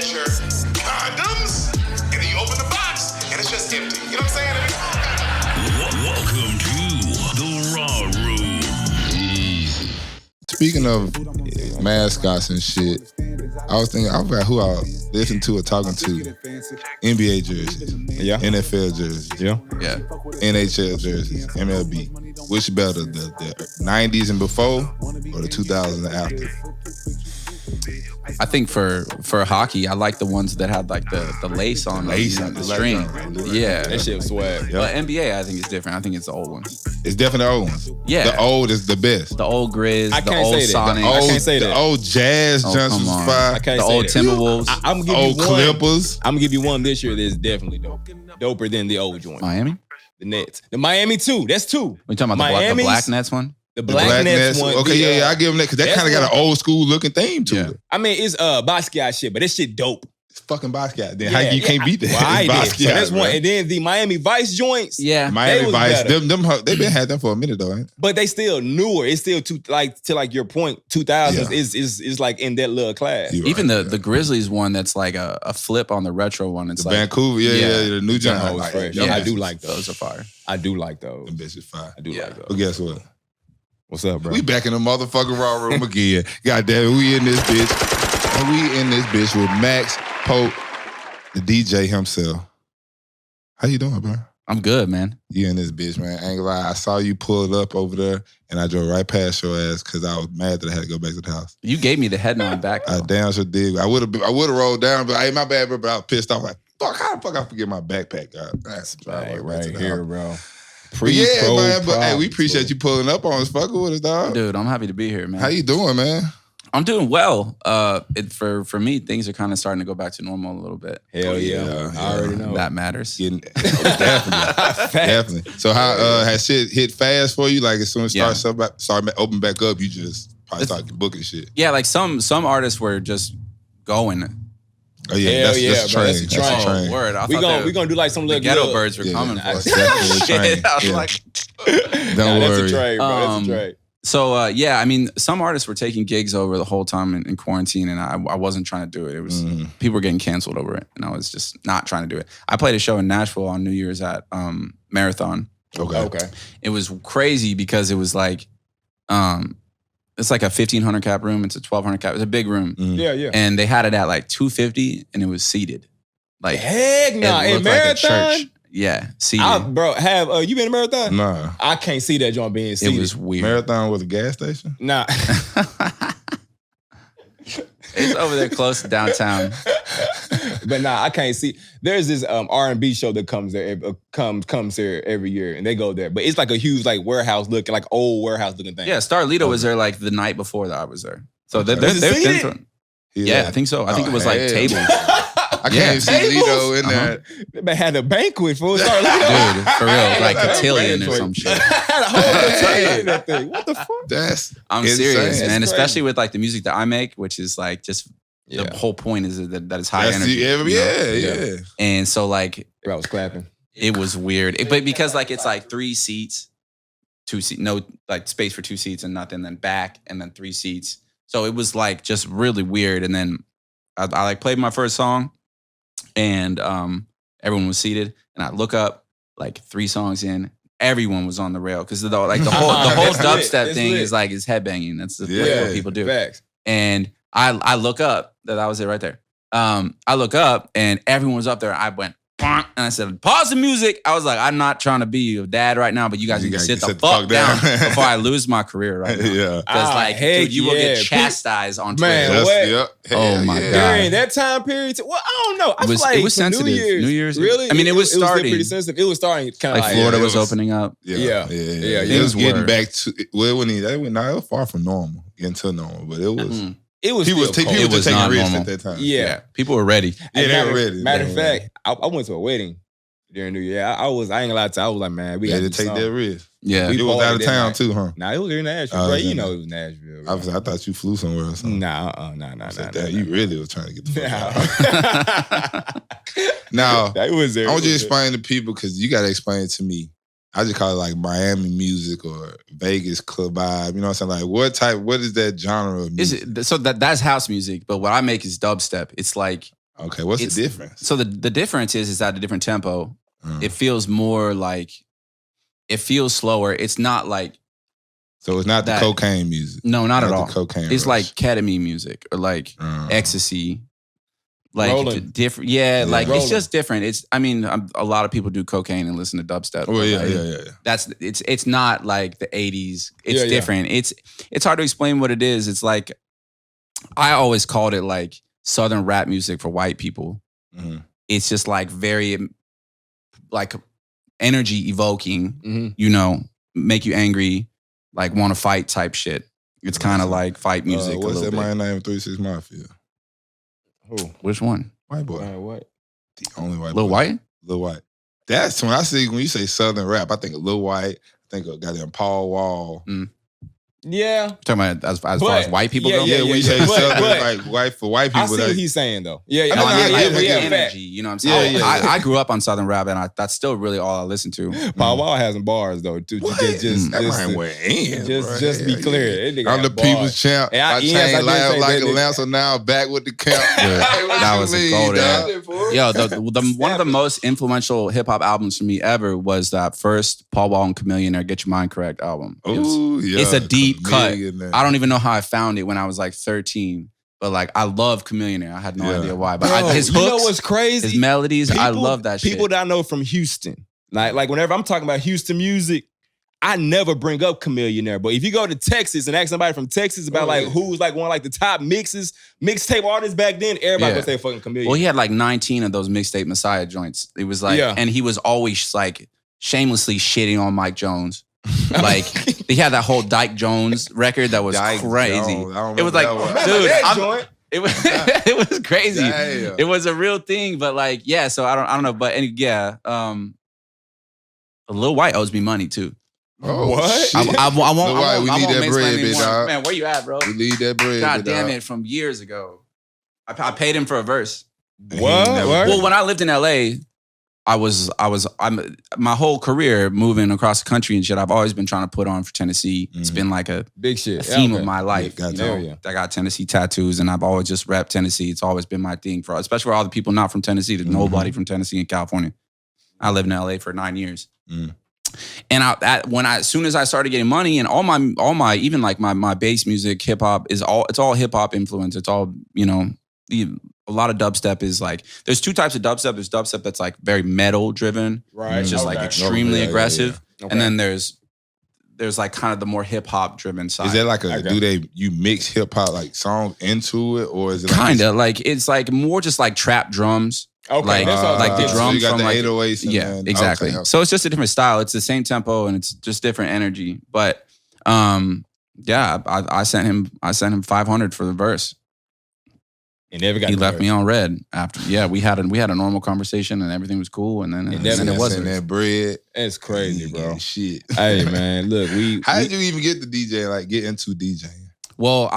get your condoms, and then you open the box, and it's just empty. You know what I'm saying? Welcome to the Raw Room. Speaking of mascots and shit, I was thinking, I forgot who I listened to or talking to. NBA jerseys. Yeah. NFL jerseys. Yeah. Yeah. NHL jerseys. MLB. Which better, the 90s and before or the 2000s and after? I think for hockey, I like the ones that had like the lace on Lace them, on the the string. leg. Yeah. That shit was swag. But NBA, I think it's different. I think it's the old ones. It's definitely the old ones. Yeah. The old is the best. The old Grizz, I the can't old say that. Sonic, I can't say that. The old Jazz Oh, Johnson's come on. fire. I can't the say old that. Timberwolves, I'm gonna give Old you one. Clippers. I'm gonna give you one this year that's definitely dope. Doper than the old joint. Miami. The Nets. The Miami too. That's two. We talking about the Miami's- Black Nets one? The The Black Nets one. Okay, yeah, I give them that because that that's kind of got an one. old school looking theme to Yeah. it. I mean, it's Basquiat shit, but that shit dope. It's fucking Basquiat. Then Yeah, how you can't beat that? Well, I It's did. So that's bro. one. And then the Miami Vice joints. Yeah. They Miami was Vice. better. Them they been had them for a minute though, ain't it? But they still newer. It's still to your point. 2000s Yeah. is like in that little class. You Even right, the Grizzlies one that's like a flip on the retro one. It's The like Vancouver, yeah, the new Them John. hoes fresh. yeah, I do like those those. are fire. I do like those. Them bitches fire. I do Yeah. like those. But guess what? What's up, bro? We back in the motherfucking Raw Room again. God damn it, we in this bitch. And we in this bitch with Max Pope, the DJ himself. How you doing, bro? I'm good, man. You in this bitch, man. Ain't gonna lie. I saw you pull up over there, and I drove right past your ass because I was mad that I had to go back to the house. You gave me the head nod back. I though. damn sure did. I would have rolled down, but hey, my bad, bro. But I was pissed off. Like, fuck, how the fuck I forget my backpack? God, that's right here, bro. But yeah, man. But hey, we appreciate you pulling up on us, fucking with us, dog. Dude, I'm happy to be here, man. How you doing, man? I'm doing well. For me, things are kind of starting to go back to normal a little bit. Hell Yeah, yeah. yeah. I already know. That matters. Getting definitely. So how has shit hit fast for you? Like as soon as Yeah. start open back up, you just probably start booking shit. Yeah, like some artists were just going. Oh yeah, Hell that's yeah, a bro. train. That's a train. That's a train. Word. I We thought gonna do like some the little ghetto little- birds were Yeah, coming that's for us. definitely a train. Shit, I was Yeah. like, Don't Nah, that's worry. a trade, bro. That's a trade. So yeah, I mean, some artists were taking gigs over the whole time in quarantine, and I wasn't trying to do it. It was people were getting canceled over it, and I was just not trying to do it. I played a show in Nashville on New Year's at Marathon. Okay. It was crazy because it was like, it's like a 1,500 cap room. It's a 1,200 cap. It's a big room, Yeah. and they had it at like 250, and it was seated. Like Heck nah. it In looked like a Marathon? church. Yeah, seated. Bro, you been to Marathon? Nah. I can't see that joint being seated. It was weird. Marathon was a gas station? Nah. It's over there close to downtown. But nah, I can't see. There's this R&B show that comes there, comes here every year, and they go there. But it's like a huge like warehouse looking, like old warehouse looking thing. Yeah, Starlito was there like the night before that I was there. So Okay. they're Was it seated? thrown- Yeah, I think so. I think it was like hell. tables. I can't see Lito in there. They had a banquet for Dude, for real, like cotillion or some shit. had a whole cotillion in that thing. What the fuck? That's I'm insane. serious, That's man. crazy. Especially with like the music that I make, which is like just Yeah. the whole point is that it's high That's energy. you know? yeah. And so like Bro, I was clapping. it was weird, but because like it's like 3 seats, 2 seats, no like space for 2 seats and nothing, then back and then 3 seats. So it was like just really weird. And then I like played my first song, and everyone was seated, and I look up like 3 songs in, everyone was on the rail because the whole That's dubstep lit. That's thing lit. is like is headbanging. That's the Yeah. what people do. Facts. And I look up, that was it right there. I look up and everyone was up there. I went, "Bonk," and I said, pause the music. I was like, I'm not trying to be your dad right now, but you guys You need to gotta sit the fuck down before I lose my career right now. Yeah. Because like, heck dude, you will yeah. get chastised on Man, Twitter. what? Yep. Oh Hell my yeah. God. During that time period, well, I don't know. I It was- feel like it was for sensitive. New Year's, Really? I mean, it was still starting. pretty sensitive. It was starting kind of Like like Florida it was was- opening up. Yeah. It was Things getting were. back to well when it was far from normal, getting to normal, but it was Mhm. It was people still cold. was It was just taking not risks normal. at that time. Yeah. People were ready. Yeah, they matter, were ready. Matter They of were ready. fact, I went to a wedding during New Year. I ain't gonna lie to you. I was like, man, we They got had to to take that risk. Yeah. We It was partied out of that town night. too, huh? Nah, it was here in Nashville, Oh, bro. okay. You know it was Nashville. Bro. I thought you flew somewhere or something. Nah. You really was trying to get the fuck out. Nah. Now, That was there. I want you to It was explain to people because you got to explain it to me. I just call it like Miami music or Vegas club vibe. You know what I'm saying? Like what is that genre of Is music? it so that's house music, but what I make is dubstep. It's like Okay, what's the difference? So the difference is at a different tempo. It feels more like, it feels slower. It's not like. So it's not the cocaine music. No, not at all. The cocaine. It's rush. like ketamine music or like ecstasy. Like different, like rolling. it's just different. It's, I mean, a lot of people do cocaine and listen to dubstep. Oh yeah. That's it's not like the 80s. It's different. It's hard to explain what it is. It's like, I always called it like Southern rap music for white people. Mm-hmm. It's just like very like energy evoking, make you angry, like want to fight type shit. It's kind of like fight music. What's that man name? 3 6 Mafia. Who? Which one? White boy. What? The only white Lil boy. White? Lil White. That's when you say Southern rap, I think of Lil White. I think of goddamn Paul Wall. Yeah. Talking about as far as white people go? Yeah, when you say Southern, like white for white people. I see what he's saying though. Yeah, No, I mean, like yeah, energy. You know what I'm saying? Yeah. I grew up on Southern rap, and that's still really all I listen to. Paul Wall has some bars though. Just be clear. I'm the people's champ. I changed life like a lancer. Now I'm back with the camp. That was a golden. Yo, the one of the most influential hip hop albums for me ever was that first Paul Wall and Chameleonaire Get Your Mind Correct album. It's a deep cut. I don't even know how I found it when I was like 13. But like, I love Chameleonaire. I had no idea why. But his hooks, you know what's crazy? His melodies, I love that shit. People that I know from Houston, like whenever I'm talking about Houston music, I never bring up Chameleonaire. But if you go to Texas and ask somebody from Texas about like who's like one of like the top mixtape artists back then, everybody would say fucking Chameleonaire. Well, he had like 19 of those mixtape Messiah joints. It was like, and he was always like shamelessly shitting on Mike Jones. Like he had that whole Dyke Jones record that was crazy. It was like, dude, it was crazy. Damn. It was a real thing, but like, yeah. So I don't know, but Lil White owes me money too. Oh, what? I won't. We need that bread, big dog. Man, where you at, bro? We need that bread. God damn it! From years ago, I paid him for a verse. What? Well, when I lived in LA. I'm my whole career moving across the country and shit. I've always been trying to put on for Tennessee. It's been like a big shit, a theme of my life. I got Tennessee tattoos, and I've always just repped Tennessee. It's always been my thing especially for all the people not from Tennessee. There's nobody from Tennessee and California. I lived in LA for 9 years, and as soon as I started getting money, and all my even like my bass music, hip hop it's all hip hop influence. It's all a lot of dubstep is like, there's two types of dubstep. There's dubstep that's like very metal driven. Right. It's just like extremely aggressive. Yeah. Okay. And then there's like kind of the more hip hop driven side. Is that like you mix hip hop like songs into it, or is it kind of like it's like more just like trap drums. Okay. Like the drums so you got from the like 808s. Exactly. Okay. So it's just a different style. It's the same tempo and it's just different energy. But I sent him 500 for the verse. He left me on red after. Yeah, we had a normal conversation and everything was cool, and then it wasn't that bread. It's crazy, bro. Shit. Hey man, look, how did you even get the DJ? Like get into DJing? Well,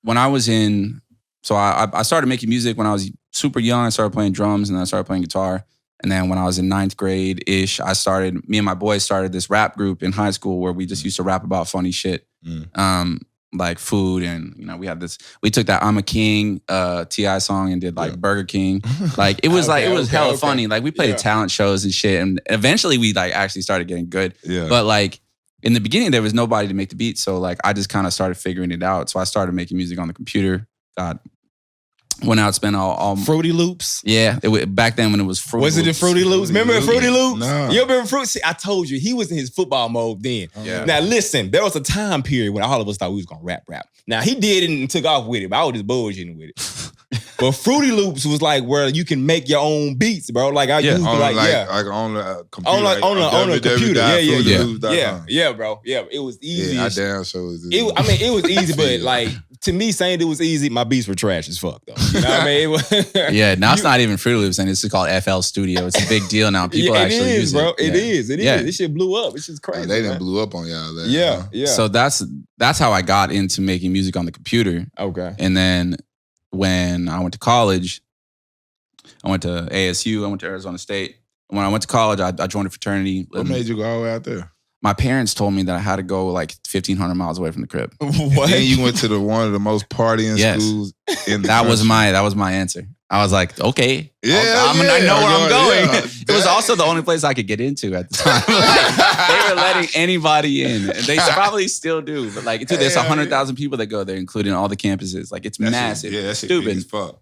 when I was in. So I started making music when I was super young. I started playing drums and then I started playing guitar. And then when I was in 9th grade ish, me and my boys started this rap group in high school where we just used to rap about funny shit. Like food, and we took that I'm a King T.I. song and did like Burger King. Like it was hella funny. Like we played talent shows and shit, and eventually we like actually started getting good. Yeah. But like in the beginning there was nobody to make the beats, so like I just kind of started figuring it out. So I started making music on the computer. Went out, spent all Fruity Loops. Yeah, back then when it was Fruity Loops. Was it the Fruity Loops? Remember Fruity Loops? No. You remember Fruity? See, I told you, he was in his football mode then. Yeah. Now listen, there was a time period when all of us thought we was gonna rap. Now he did it and took off with it, but I was just bullshitting with it. But Fruity Loops was like where you can make your own beats, bro. Like I used to like on the computer. On the computer. Yeah, bro. Yeah, it was easy. Yeah, I damn sure was it was easy, but like to me saying it was easy, my beats were trash as fuck though. You know what I mean? Yeah, now it's not even Fruity Loops, and it's called FL Studio. It's a big deal now. People actually use it. Bro. It is. This shit blew up. It's just crazy. They done blew up on y'all. Yeah. So that's how I got into making music on the computer. Okay. And then when I went to college, I went to ASU, I went to Arizona State. And when I went to college, I joined a fraternity. What made you go all the way out there? my parents told me that I had to go like 1,500 miles away from the crib. What? Then you went to one of the most partying Yes. schools in the That was country. my answer. I was like, okay, Yeah, I know where I'm going. yeah. It was also the only place I could get into at the time. Like, they were letting anybody in. And they probably still do. But like, dude, there's Hell 100,000 people that go there, including all the campuses. Like, it's That shit- massive. Yeah, that shit Stupid. big as fuck.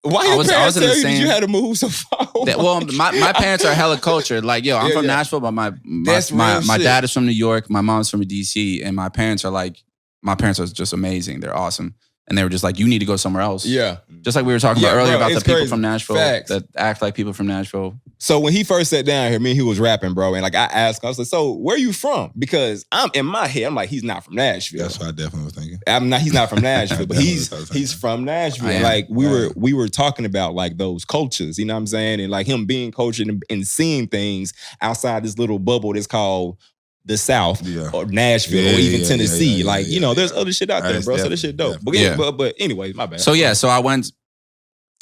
Why I your was parents in the tell you that same- you had to move so far away? Well, my parents are hella cultured. Like, yo, I'm Yeah, from yeah. Nashville, but my That's real shit. dad is from New York. My mom's from DC, and my parents are just amazing. They're awesome. And they were just like, you need to go somewhere else. Yeah. Just like we were talking about Yeah, earlier bro, about the it's people crazy. from Nashville Facts. that act like people from Nashville. So when he first sat down here, me and he was rapping, bro. And like I asked him, I was like, so where you from? Because I'm in my head, I'm like, he's not from Nashville. That's what I definitely was thinking. He's not from Nashville, but That's what I was he's thinking. from Nashville. I am. Like we were talking about like those cultures, you know what I'm saying? And like him being cultured and seeing things outside this little bubble that's called the South Yeah. or Nashville Yeah, or even yeah, Tennessee. yeah, like, yeah, you know, yeah. there's other shit out there, That's bro. So this shit dope. definitely, But anyway, my bad. So yeah, so I went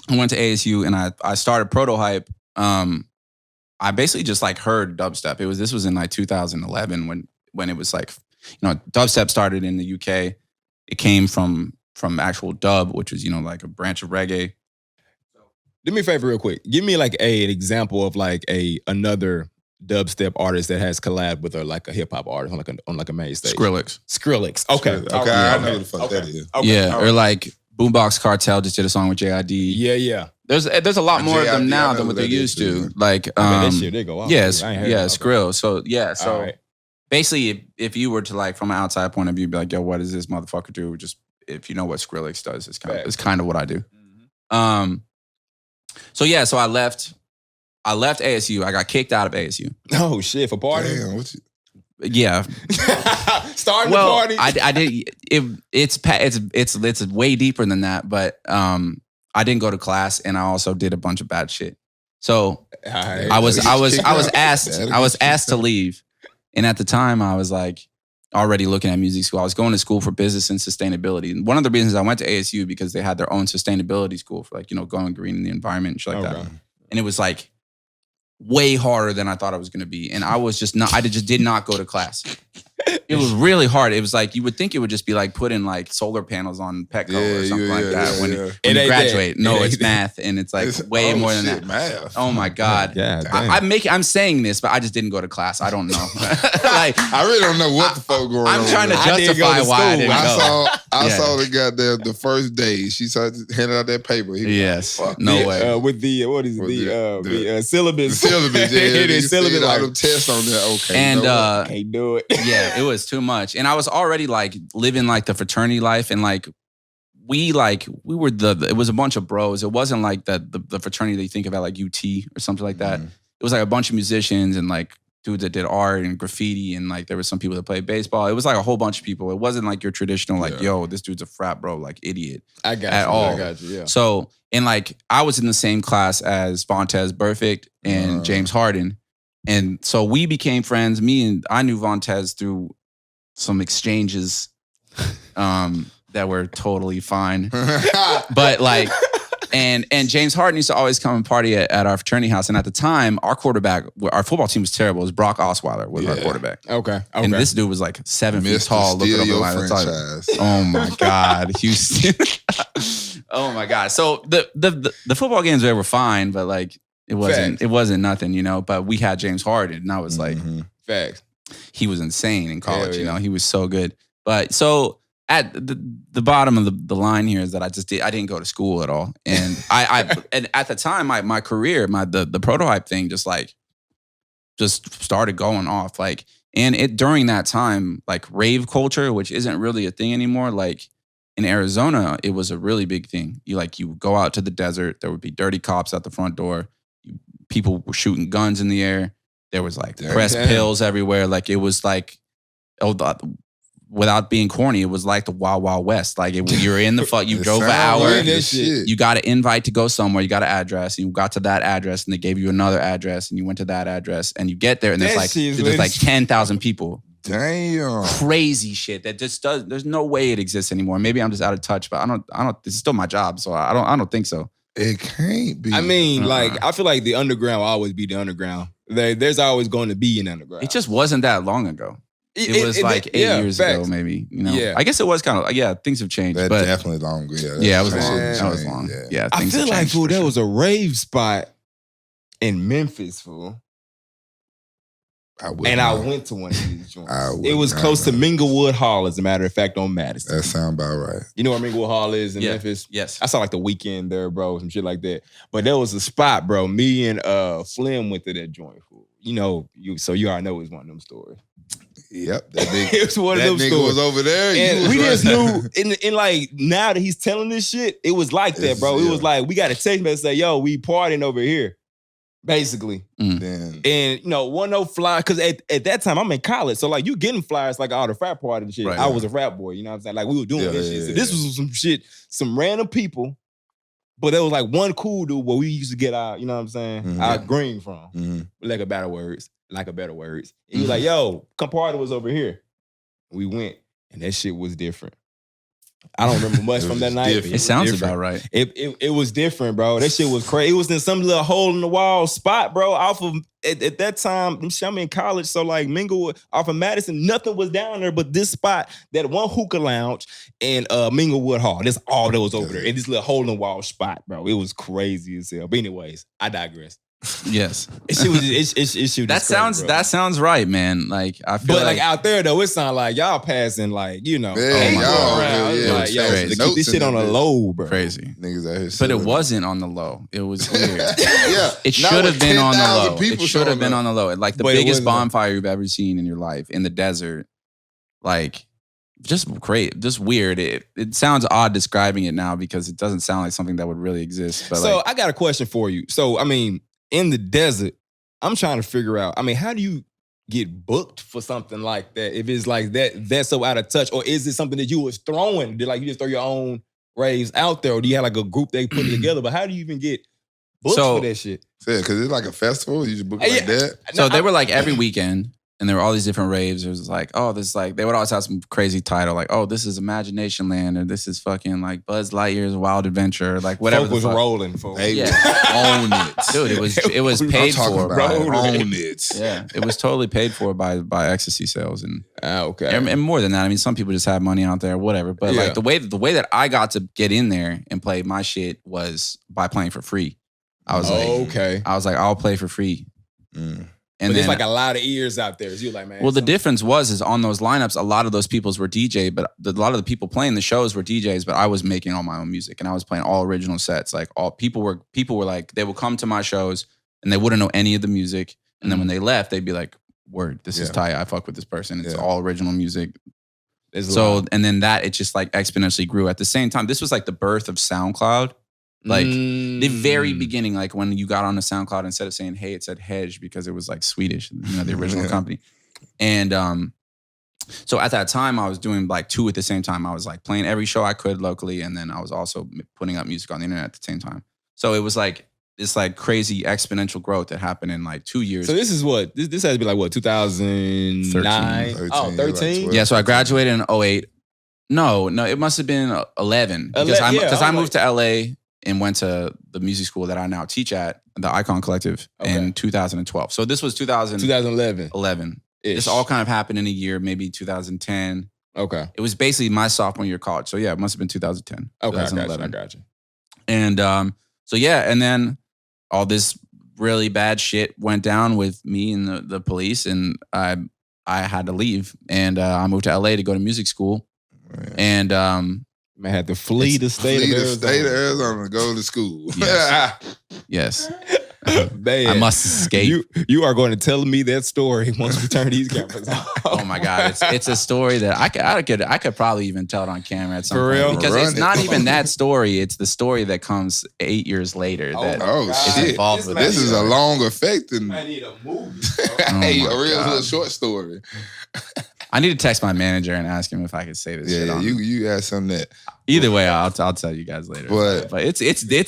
to ASU and I started Protohype. I basically just like heard dubstep. This was in like 2011 when it was like, you know, dubstep started in the UK. It came from actual dub, which is, you know, like a branch of reggae. do me a favor real quick. Give me like an example of like another dubstep artist that has collabed with a hip hop artist on like a main stage. Skrillex. Skrillex. Okay. Okay, I know who the fuck Okay. that is. Okay. Yeah, All or right. like Boombox Cartel just did a song with JID. Yeah. There's a lot more of JID, them I now know than who what they're that is used too. to. Like, I mean, that shit, they go off. yes, I ain't heard yeah, it. Okay. Skrill. So yeah, All so right. basically, if you were to like from an outside point of view, be like, yo, what does this motherfucker do? Just if you know what Skrillex does, it's kind of what I do. So yeah, so I left ASU. I got kicked out of ASU. Oh shit, for party? Damn, what you, Yeah. Starting Well, the party? I did. It's way deeper than that. But I didn't go to class, and I also did a bunch of bad shit. So All right. I was That'll asked to leave, and at the time I was like already looking at music school. I was going to school for business and sustainability. And one of the reasons I went to ASU because they had their own sustainability school for like, you know, going green in the environment and shit like that. Okay. And it was like way harder than I thought it was going to be. And I just did not go to class. It was really hard. It was like, you would think it would just be like putting like solar panels on Petco or something like that when yeah. you It ain't graduate. that. No, It it's ain't math. And it's like It's- way oh, more than shit, that. math. Oh my God. Yeah, damn. I'm saying this, but I just didn't go to class. I don't know. Like, I really don't know what the fuck going on. I'm trying to with I didn't go justify to why I school. didn't I go. I Yeah. saw the goddamn the first day she started handing out that paper. He was Yes. like, fuck No this. way. With the what is it? With The syllabus. The syllabus, yeah. The You syllabus, see all like, them tests on there. Okay, And you know what? can't do it. yeah, it was too much. And I was already like living like the fraternity life, and like we were it was a bunch of bros. It wasn't like the fraternity that you think about like UT or something like that. Mhm. It was like a bunch of musicians and like dudes that did art and graffiti, and like there was some people that played baseball. It was like a whole bunch of people. It wasn't like your traditional like, Yeah. yo, this dude's a frat bro, like idiot. I got At you. all. I got you. Yeah. So, and like I was in the same class as Vontez Perfect and James Harden. And so we became friends. I knew Vontez through some exchanges that were totally fine. But like, and James Harden used to always come and party at our fraternity house. And at the time, our football team was terrible. It was Brock Osweiler was our Yeah. quarterback. Okay. And this dude was like 7 feet Mr. tall. Look Steal it up your online. That's all- franchise. Oh my God, Houston. Oh my God. So the football games were fine, but like it wasn't nothing, you know. But we had James Harden, and I was like, Mhm. Facts. he was insane in college, Hell you yeah. know. He was so good. But so at the bottom of the line here is that I didn't go to school at all. And and at the time my career, the Protohype thing just started going off. Like, and it during that time, like rave culture, which isn't really a thing anymore, like in Arizona, it was a really big thing. You would go out to the desert, there would be dirty cops at the front door. People were shooting guns in the air. There was like Damn. pressed pills everywhere. Like it was like, without being corny, it was like the Wild Wild West. Like you were in the fuck, you It drove an sound hour. like that the shit. You got an invite to go somewhere. You got an address. And you got to that address, and they gave you another address, and you went to that address, and you get there, and That shit is there's like lit. 10,000 people. Damn. Crazy shit that just does. There's no way it exists anymore. Maybe I'm just out of touch, but I don't. This is still my job, so I don't think so. It can't be. I mean, like, I feel like the underground will always be the underground. There's always going to be an underground. It just wasn't that long ago. It was like 8 years ago, maybe. You know, Yeah. I guess it was kind of things have changed. That's but definitely long. Yeah, it was long. changed. That was long. Yeah, I things feel have like, changed fool, for there sure. was a rave spot in Memphis, fool. I would And know. I went to one of these joints. I would It was not close to know. Minglewood Hall, as a matter of fact, on Madison. That sound about right. You know where Minglewood Hall is in Yeah. Memphis? Yes. I saw like the weekend there, bro, some shit like that. But there was a spot, bro. Me and Flynn went to that joint, fool. You know, you already know it was one of them stories. Yep, that nigga, It was one of that them nigga stories. was over there. you And was we right just there. knew, in like now that he's telling this shit, it was like that, bro. It Yeah. was like we got a text message say, "Yo, we partying over here," basically. Then And one no fly because at that time I'm in college, so like you getting flyers like all the frat party and shit. Right. I was a frat boy, you know what I'm saying? Like we were doing Yeah, this yeah, shit. So yeah, this yeah. was some shit, some random people, but there was like one cool dude where we used to get our, you know what I'm saying, Mhm. our green from, mhm. like a better words. He was like, "Yo, come party was over here." We went, and that shit was different. I don't remember much It from was that night. different. but It was sounds different. about right. It was different, bro. That shit was crazy. It was in some little hole in the wall spot, bro. Off of at that time, I'm in college, so like Minglewood, off of Madison, nothing was down there but this spot, that one hookah lounge, and Minglewood Hall. That's all that was over there. In this little hole in the wall spot, bro. It was crazy as hell. But anyways, I digress. Yes. It shit was just, it shit That was crazy, bro. that sounds right, man. Like I feel But like out there though, it sound like y'all passing like, Yeah, people y'all, around. yeah, Like, yo, crazy. keep this shit on the low, bro. crazy. Niggas out here. But it selling- wasn't on the low. It was weird. Yeah, It not should with have been on the 10,000 low. It people should have showing been up. on the low. Like the But it biggest wasn't. bonfire you've ever seen in your life in the desert. Like just great, just weird. It sounds odd describing it now because it doesn't sound like something that would really exist. But So like, I got a question for you. So I mean, in the desert, I'm trying to figure out, I mean, how do you get booked for something like that? If it's like that's so out of touch, or is it something that you was throwing? Did like you just throw your own raves out there, or do you have like a group they put together? But how do you even get booked So- for that shit? Yeah, because it's like a festival. You just book it Yeah. like that. so they were like every weekend, and there were all these different raves. It was like, oh, this like they would always have some crazy title, like, oh, this is Imagination Land, or this is fucking like Buzz Lightyear's Wild Adventure, like whatever. Folk the was fuck. rolling for They Yeah. own it. Dude, it was I'm paid talking for about by own it. yeah, it was totally paid for by ecstasy sales and okay. and more than that. I mean, some people just have money out there, whatever. But Yeah. like the way that I got to get in there and play my shit was by playing for free. I was okay. like, I'll play for free. Mm. And But there's then, like a lot of ears out there. So you're like, man. well, the some- difference is on those lineups, a lot of those peoples were DJ, but a lot of the people playing the shows were DJs, but I was making all my own music and I was playing all original sets. Like all people were like, they would come to my shows and they wouldn't know any of the music. And then when they left, they'd be like, word, this is Yeah. tight. I fuck with this person. It's Yeah. all original music. There's a So, lot. and then that, it just like exponentially grew at the same time. This was like the birth of SoundCloud. Like the very beginning, like when you got on the SoundCloud, instead of saying, hey, it said Hedge because it was like Swedish, you know, the original Yeah. company. And so at that time, I was doing like two at the same time. I was like playing every show I could locally. And then I was also putting up music on the internet at the same time. So it was like this like crazy exponential growth that happened in like 2 years. So this is what? This has to be like what, 2009? 13, Oh, like 13? 12. Yeah, so I graduated in 2008. No, it must have been 11 because I moved to LA and went to the music school that I now teach at, the Icon Collective, in 2012. So this was 2011. 2011. This all kind of happened in a year, maybe 2010. Okay. It was basically my sophomore year of college. So yeah, it must have been 2010. Okay, I got 2011. you. And so yeah, and then all this really bad shit went down with me and the police, and I had to leave, and I moved to LA to go to music school, and Man had to flee the state Flee of the Arizona. state of Arizona to go to school. Yes. yes, Man, I must escape. You are going to tell me that story once we turn these cameras off. Oh my God, it's a story that I could probably even tell it on camera at some For point real? because Run it's it. not even that story. It's the story that comes 8 years later that Oh, God. shit. involved with This it. is a long effect than I need a movie. hey, my a real God. little short story. I need to text my manager and ask him if I could say this shit Yeah, on. you had something that. Either way, I'll tell you guys later. But- But it's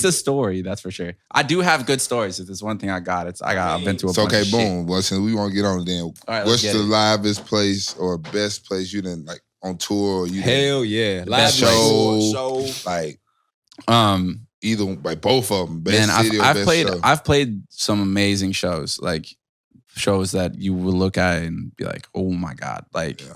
a story, that's for sure. I do have good stories. If there's one thing I got, I've been to a So bunch okay, of shit. boom. Well, since we want to get on it, then right, let's what's get the it. livest place or best place you done like on tour? Or you done, Hell yeah. Live best show. show. like Um, either like both of them, best man, city or I've best played show. I've played some amazing shows. Like shows that you will look at and be like, oh my God. Like Yeah.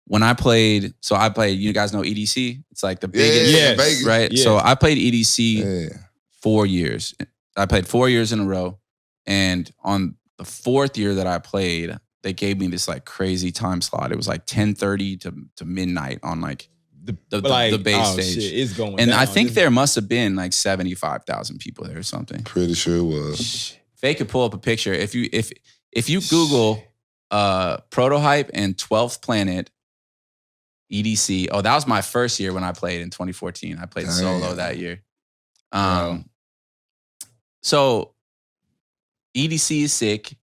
when I played, you guys know EDC? It's like the biggest, Yeah, Vegas. right? Yeah. So I played EDC Yeah. 4 years. I played 4 years in a row. And on the 4th year that I played, they gave me this like crazy time slot. It was like 10:30 to midnight on like the base stage. Shit, it's going And down. I think there must have been like 75,000 people there or something. Pretty sure it was. Faye could pull up a picture. If you Google Protohype and 12th Planet EDC. Oh, that was my first year when I played in 2014. I played solo that year. So EDC is sick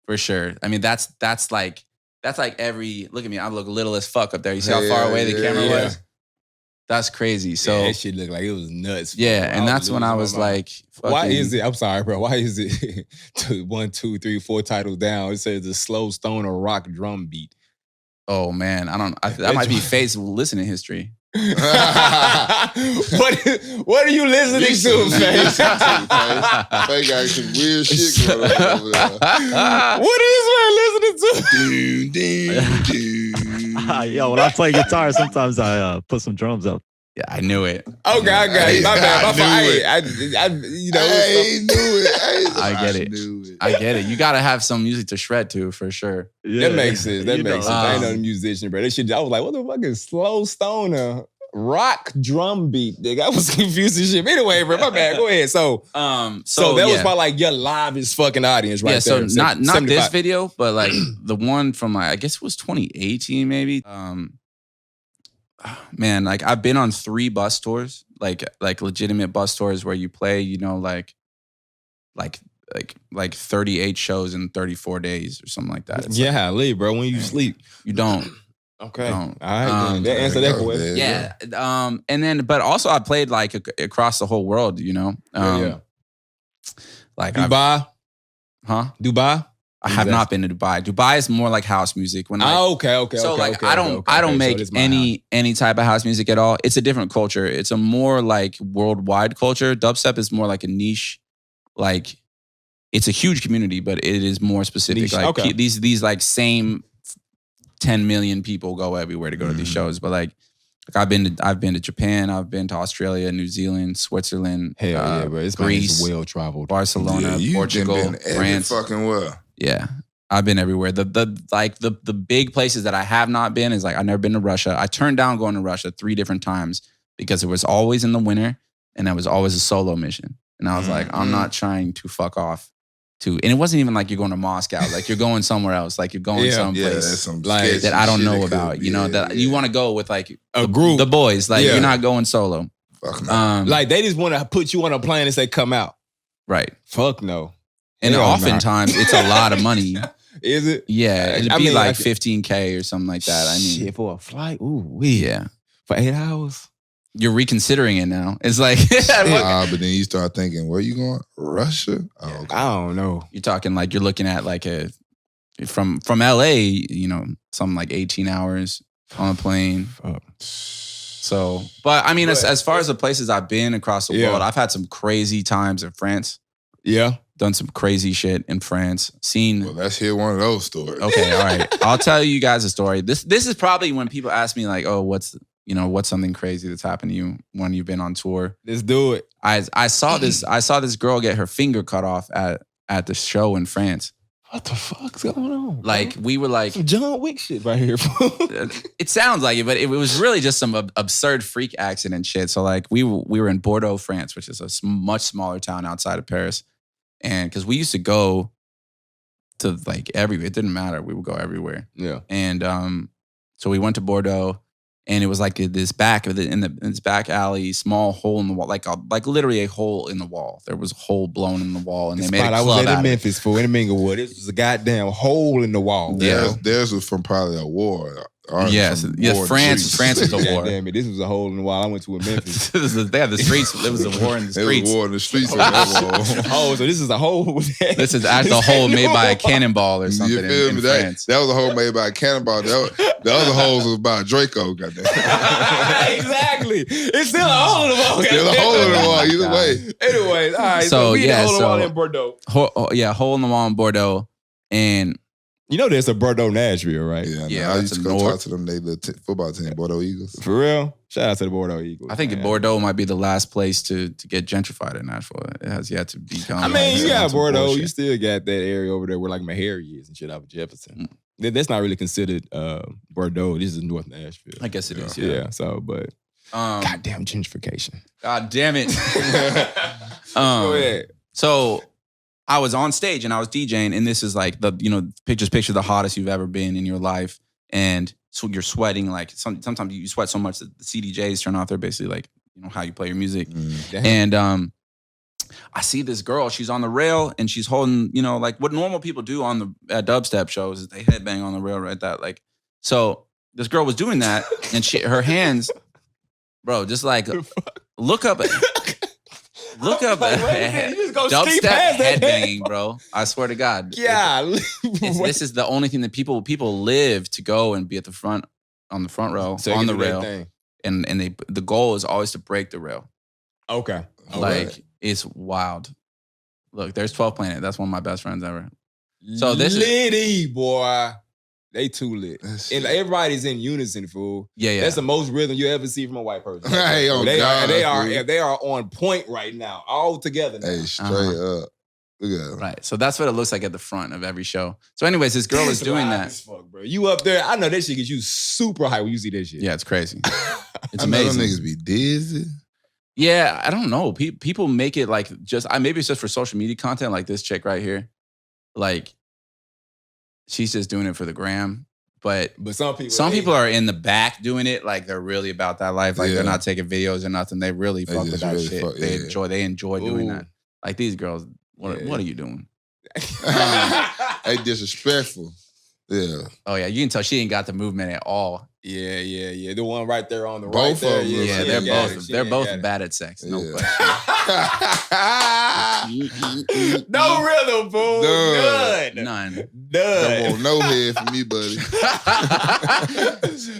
for sure. I mean, that's like every, look at me, I look little as fuck up there. You see how far away the camera was? That's crazy. So that shit looked like it was nuts. Yeah, and that's when I was like, why is it? I'm sorry, bro. Why is it 1, 2, 3, 4 titles down? It says the slow stoner rock drum beat. Oh man, that might be Faye's listening history. What are you listening to, Faye? Faye got some weird shit going on over there. What is man listening to? Yo, when I play guitar, sometimes I put some drums up. Yeah, I knew it. Okay, I got it. My bad. My fault. I you know. I knew it. I get it. I get it. You got to have some music to shred to for sure. Yeah. That makes sense. That You makes know, sense. I ain't no musician, bro. That shit, I was like, what the fuck is slow stoner rock drum beat? Nigga, I was confused as shit. Anyway, bro, my bad. Go ahead. So that was probably like your live as fucking audience right there. Yeah, so not 75. this video, but like the one from I guess it was 2018 maybe. Man, like I've been on 3 bus tours, like legitimate bus tours where you play, you know, like 38 shows in 34 days or something like that. It's Yeah, leave, bro. When you sleep. you don't. Okay. Don't. All right. Then. That answered that question. Yeah. And then, but also I played like across the whole world, you know? Like Dubai? Dubai? I have not been to Dubai. Dubai is more like house music. When I, okay. So okay, like okay, I don't okay. make So this my house. any type of house music at all. It's a different culture. It's a more like worldwide culture. Dubstep is more like a niche, like it's a huge community, but it is more specific. Niche, Like okay. these like same 10 million people go everywhere to go to these shows. But like I've been to Japan, I've been to Australia, New Zealand, Switzerland, Hell yeah, bro. It's Greece, well traveled. Barcelona, Portugal, France. Fucking well. Yeah. I've been everywhere. The big places that I have not been is like I've never been to Russia. I turned down going to Russia 3 different times because it was always in the winter and it was always a solo mission. And I was like, I'm not trying to fuck off to, and it wasn't even like you're going to Moscow. Like you're going somewhere else. Like you're going someplace Some that I don't know shit it about. could You be, know, yeah, that you want to go with like A group. the boys. Like you're not going solo. Fuck no. Like they just want to put you on a plane and say, come out. Right. Fuck no. And Hell no. oftentimes it's a lot of money. Is it? Yeah. It'd I be mean, like I could- 15K or something like that. I mean, shit, for a flight? Ooh, yeah. For 8 hours? You're reconsidering it now. It's like But then you start thinking, where you going? Russia? Oh, okay. I don't know. you're talking like you're looking at like from LA, you know, something like 18 hours on a plane. Fuck. So, but I mean, as far as the places I've been across the world, I've had some crazy times in France. Yeah. Done some crazy shit in France. Seen. Well, let's hear one of those stories. Okay, all right. I'll tell you guys a story. This is probably when people ask me like, oh, what's something crazy that's happened to you when you've been on tour. Let's do it. I saw this girl get her finger cut off at the show in France. What the fuck's going on? Like we were like some John Wick shit right here. it sounds like it, but it was really just some absurd freak accident shit. So like we were in Bordeaux, France, which is a much smaller town outside of Paris. And because we used to go to like everywhere, it didn't matter. We would go everywhere. Yeah. And so we went to Bordeaux, and it was like this back in this back alley, small hole in the wall, like literally a hole in the wall. There was a hole blown in the wall, and they made a I club was out in of it. Memphis for in Minglewood. This was a goddamn hole in the wall. Yeah. Theirs was from probably a war. Yes, France is a war. Damn it, this was a hole in the wall. I went to in Memphis. They had the streets. There was a war in the There was streets. war in the streets on that wall. Oh, so this is a hole. This is actually a hole made by a cannonball or something You feel in me? France. That was a hole made by a cannonball. The other holes was by Draco. Goddamn. Exactly. It's still a hole in the wall. There's a hole in the wall either way. Anyways, all right. So, So we yeah, hole in the so- wall in Bordeaux. Hole in the wall in Bordeaux. And You know there's a Bordeaux Nashville, right? Yeah, Yeah, I that's used to a go North. talk to them. They little football team, Bordeaux Eagles. For real? Shout out to the Bordeaux Eagles. I think man. Bordeaux might be the last place to get gentrified in Nashville. It has yet to become. I mean, you got some Bordeaux. bullshit. You still got that area over there where like Meharry is and shit out of Jefferson. That's not really considered Bordeaux. This is North Nashville. I guess it is. Yeah. Yeah. So, but goddamn gentrification. God damn it. Go ahead. So I was on stage and I was DJing, and this is like the picture the hottest you've ever been in your life, and so you're sweating like sometimes you sweat so much that the CDJs turn off. They're basically like how you play your music, and I see this girl. She's on the rail and she's holding like what normal people do on the dubstep shows is they headbang on the rail right that like. So this girl was doing that, and her hands, bro, just like look up. Look up dubstep headbanging, bro. I swear to God. Yeah. This is the only thing that people live to go and be at the front on the front row on the rail, and the goal is always to break the rail. Okay. Like it's wild. Look, there's 12 Planet. That's one of my best friends ever. So this Litty, boy. They too lit. And everybody's in unison, fool. Yeah. That's the most rhythm you ever see from a white person. Hey, oh God, they are on point right now, all together now. Hey, straight up. Look at them. Right. So that's what it looks like at the front of every show. So anyways, this girl is doing that. As fuck, bro. You up there, I know that shit gets you super high when you see that shit. Yeah, it's crazy. It's I know them amazing. niggas be dizzy. Yeah, I don't know. People make it like maybe it's just for social media content, like this chick right here. Like, she's just doing it for the gram. But some people are in the back doing it, like they're really about that life. Like they're not taking videos or nothing. They really fuck with that shit. They enjoy doing that. Like these girls, what are you doing? Hey, disrespectful. Yeah. Oh yeah, you can tell she ain't got the movement at all. Yeah. The one right there on the Both right there. of them. Yeah, they're both bad at sex. No question. No rhythm, fool. None. Don't want no head from me, buddy.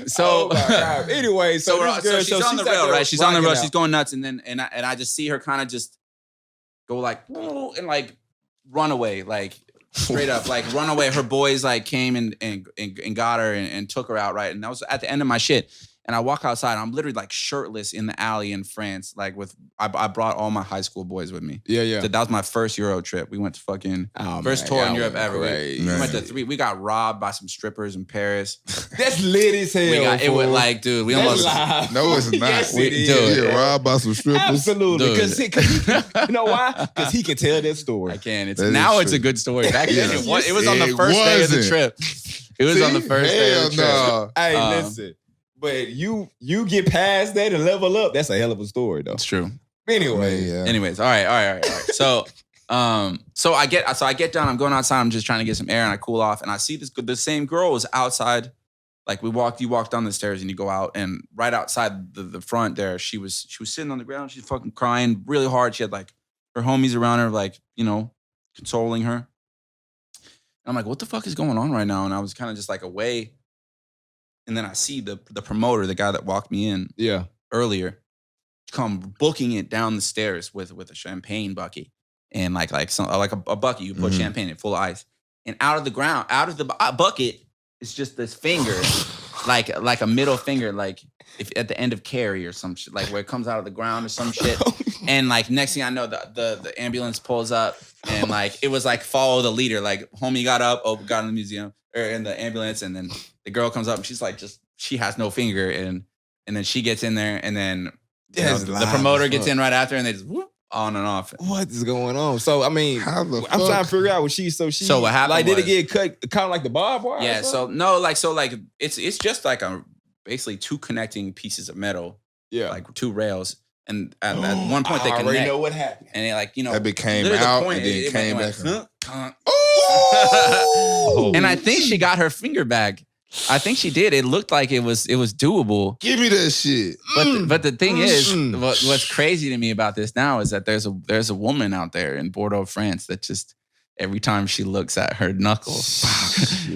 So, oh my God. Anyway, so she's on the rail, right? She's on the rail. She's going nuts, and I just see her kind of just go like and like run away, like straight up, like run away. Her boys like came and got her and took her out, right? And that was at the end of my shit. And I walk outside. I'm literally like shirtless in the alley in France. Like I brought all my high school boys with me. Yeah. That was my first Euro trip. We went to fucking first tour in Europe ever. We went to 3. We got robbed by some strippers in Paris. That's lit as hell. It was like, dude, we almost. Live. No, it's not. Yes, We- it is. dude. Yeah, robbed by some strippers. Absolutely. Dude. Because you know why? Because he can tell that story. I can. It's That is now it's a true. good story. Back then, Yes. it was on the first day of the wasn't. trip. It was on the first day of the trip. No. Hey, listen. But you get past that and level up. That's a hell of a story, though. It's true. Anyway, Yeah. Anyways, all right. So I get down. I'm going outside. I'm just trying to get some air, and I cool off. And I see the same girl was outside. Like you walk down the stairs and you go out, and right outside the front there, she was sitting on the ground. She's fucking crying really hard. She had like her homies around her, like consoling her. And I'm like, what the fuck is going on right now? And I was kind of just like away. And then I see the promoter, the guy that walked me in earlier, come booking it down the stairs with a champagne bucket and like a bucket you put champagne in full of ice. And out of the bucket is just this finger, like a middle finger, like if at the end of Carrie or some shit, like where it comes out of the ground or some shit. And like next thing I know, the ambulance pulls up and like it was like follow the leader. Like homie got up, got in the museum or in the ambulance, and then the girl comes up and she's like she has no finger, and then she gets in there, and then the promoter gets in right after, and they just whoop, on and off. What is going on? So I mean, I'm trying to figure out what she. So what happened? Like, did it get cut? Kind of like the barbed wire? Yeah. It's just like basically 2 connecting pieces of metal. Yeah. Like 2 rails, and at one point they I connect. already know what happened. And they that became literally out the point, and then it came went, back. Oh! And I think she got her finger back. I think she did. It looked like it was doable. Give me that shit. But the thing is, what's crazy to me about this now is that there's a woman out there in Bordeaux, France that just every time she looks at her knuckles,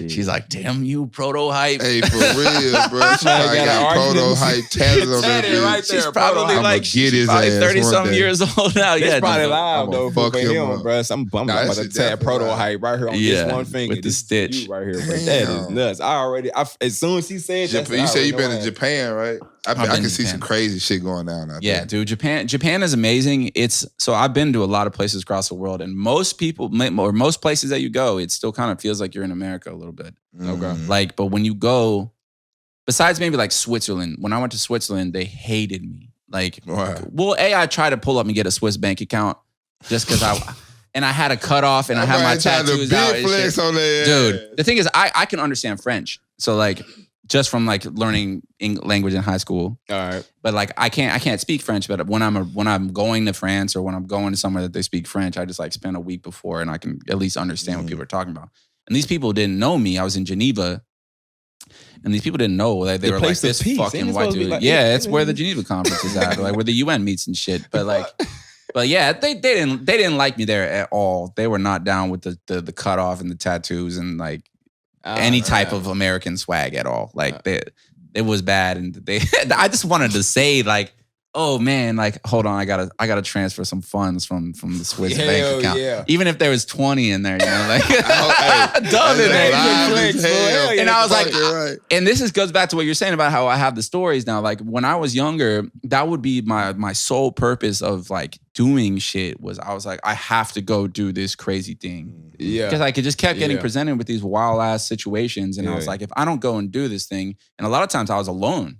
she's like, "Damn you, Protohype." Hey, for real, bro. She probably got Protohype tatted on that bitch. right there. She's probably I'ma like get his probably ass 30-something one day. years old now. It's Yeah, probably dude. live I'ma though fuck for him him, up. bro. I'm Nah, about that to shit tag definitely Protohype right here on Yeah, this one finger with the This is stitch. you right here, bro. That is Damn. nuts. As soon as he said that, You said you been in Japan, right? I been can in see some Japan. crazy shit going down out Yeah, there. dude, Japan is amazing. So I've been to a lot of places across the world, and most people, or most places that you go, it still kind of feels like you're in America a little bit. Okay. Like, but when you go, besides maybe like Switzerland, when I went to Switzerland, they hated me. Like, Why? well, I tried to pull up and get a Swiss bank account just because I had a cutoff and I had my tattoos out and shit. On their Dude, ass. the thing is, I can understand French. So like, just from like learning language in high school. All right. But like I can't speak French. But when I'm going to France or when I'm going to somewhere that they speak French, I just like spend a week before and I can at least understand what people are talking about. And these people didn't know me. I was in Geneva, and these people didn't know that they The were like place of this peace. fucking Ain't it white supposed to be dude. like- Yeah, it's where the Geneva conference is at, like where the UN meets and shit. But like, but yeah, they didn't like me there at all. They were not down with the cutoff and the tattoos and like any type of American swag at all. Like it was bad, and I just wanted to say like, oh man, like hold on, I gotta transfer some funds from the Swiss bank account, even if there was 20 in there, you know, like dumb in there. And I was like, and this goes back to what you're saying about how I have the stories now. Like when I was younger, that would be my sole purpose of like doing shit was I was like, I have to go do this crazy thing. Yeah. Because I could just kept getting Yeah. presented with these wild ass situations. And I was Yeah. like, if I don't go and do this thing, and a lot of times I was alone.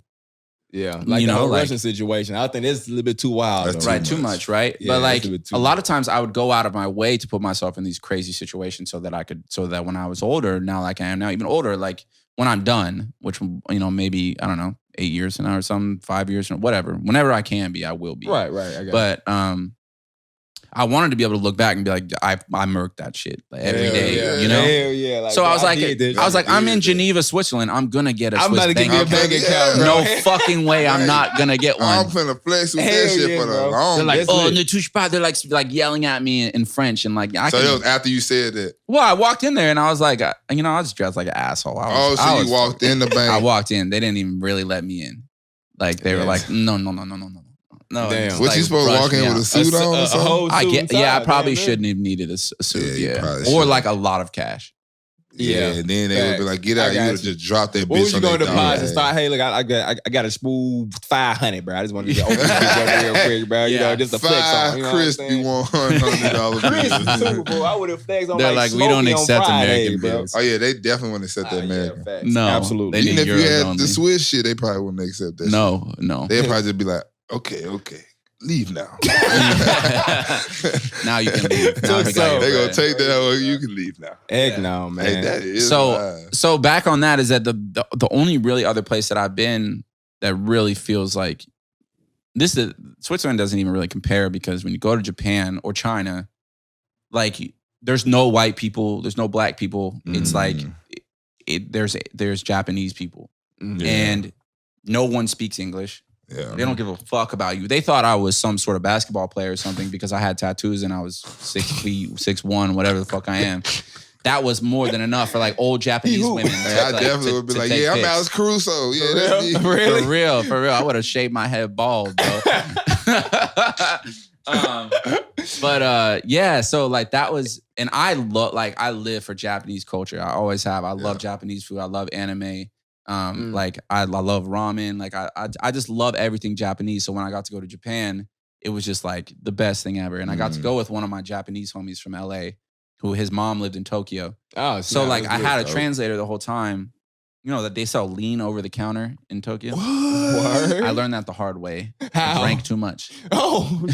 Yeah. Like You the know, whole like- Russian situation. I think it's a little bit too wild. That's though. Right, too much, right? Yeah, but like that's a bit too a lot much. of times I would go out of my way to put myself in these crazy situations so that when I was older, now like I am now, even older, like when I'm done, which, you know, maybe, I don't know, 8 years from now or something, 5 years from whatever, whenever I can be, I will be. Right. I got But I wanted to be able to look back and be like, I murked that shit like, every Hell day, yeah. you know? Hell yeah. Like, So I was like, did this. I'm in Geneva, Switzerland. I'm gonna get a I'm Swiss about to bank give you a account. bank account, bro. No fucking way. I'm not gonna get one. I'm finna flex with Hell that shit yeah, for the bro. long. They're like, That's oh, lit. ne touche pas. They're like yelling at me in French and like, I So can. that was after you said that. Well, I walked in there and I was like, I was dressed like an asshole. I You walked in the bank. I walked in. They didn't even really let me in. Like they were Yeah. like, no. No, Damn. just, What like, you supposed to brushed walk in me with a out. suit on or a something? whole I suit get, and yeah, I tie, probably damn, shouldn't have needed a suit, Yeah, you yeah, probably or shouldn't. like a lot of cash. Yeah, and then they would be like, get out. I You got would have you. just dropped that What bitch was you on gonna their deposit? dog. Start, hey, look, I got a smooth 500, bro. I just wanted to open this bitch up real quick, bro. You Yeah. know, just a flex on. Five You know crispy what I'm saying? $100 Crispy bills. too, bro. I would have flexed on They're like, like, we don't Smokey on accept Friday, American bro. bills. Oh yeah, they definitely wouldn't accept that Ah, American. yeah, facts. No, Absolutely. they Even need if you euros had only. the Swiss shit, they probably wouldn't accept that shit. No. They'd probably just be like, okay, leave now. Now you can leave. Now Took you got your some. They gonna bread. take that. Oh, you can leave now. Heck no, man. Hey, that is So wild. so back on that is that the only really other place that I've been that really feels like Switzerland doesn't even really compare, because when you go to Japan or China, like there's no white people, there's no black people. It's like there's Japanese people, and no one speaks English. Yeah. They don't give a fuck about you. They thought I was some sort of basketball player or something because I had tattoos and I was 6 feet, 6'1", whatever the fuck I am. That was more than enough for like old Japanese women. Hey, I definitely would be like, yeah, I'm Alex Caruso. Yeah, that's me. For real. I would have shaved my head bald, bro. Yeah, so like that was, and I live for Japanese culture. I always have. I love Japanese food. I love anime. Like I love ramen. Like I just love everything Japanese. So when I got to go to Japan, it was just like the best thing ever. And I got to go with one of my Japanese homies from LA, who his mom lived in Tokyo. Oh, So like I had a translator the whole time. You know that they sell lean over the counter in Tokyo. Word? I learned that the hard way. How? I drank too much. Oh,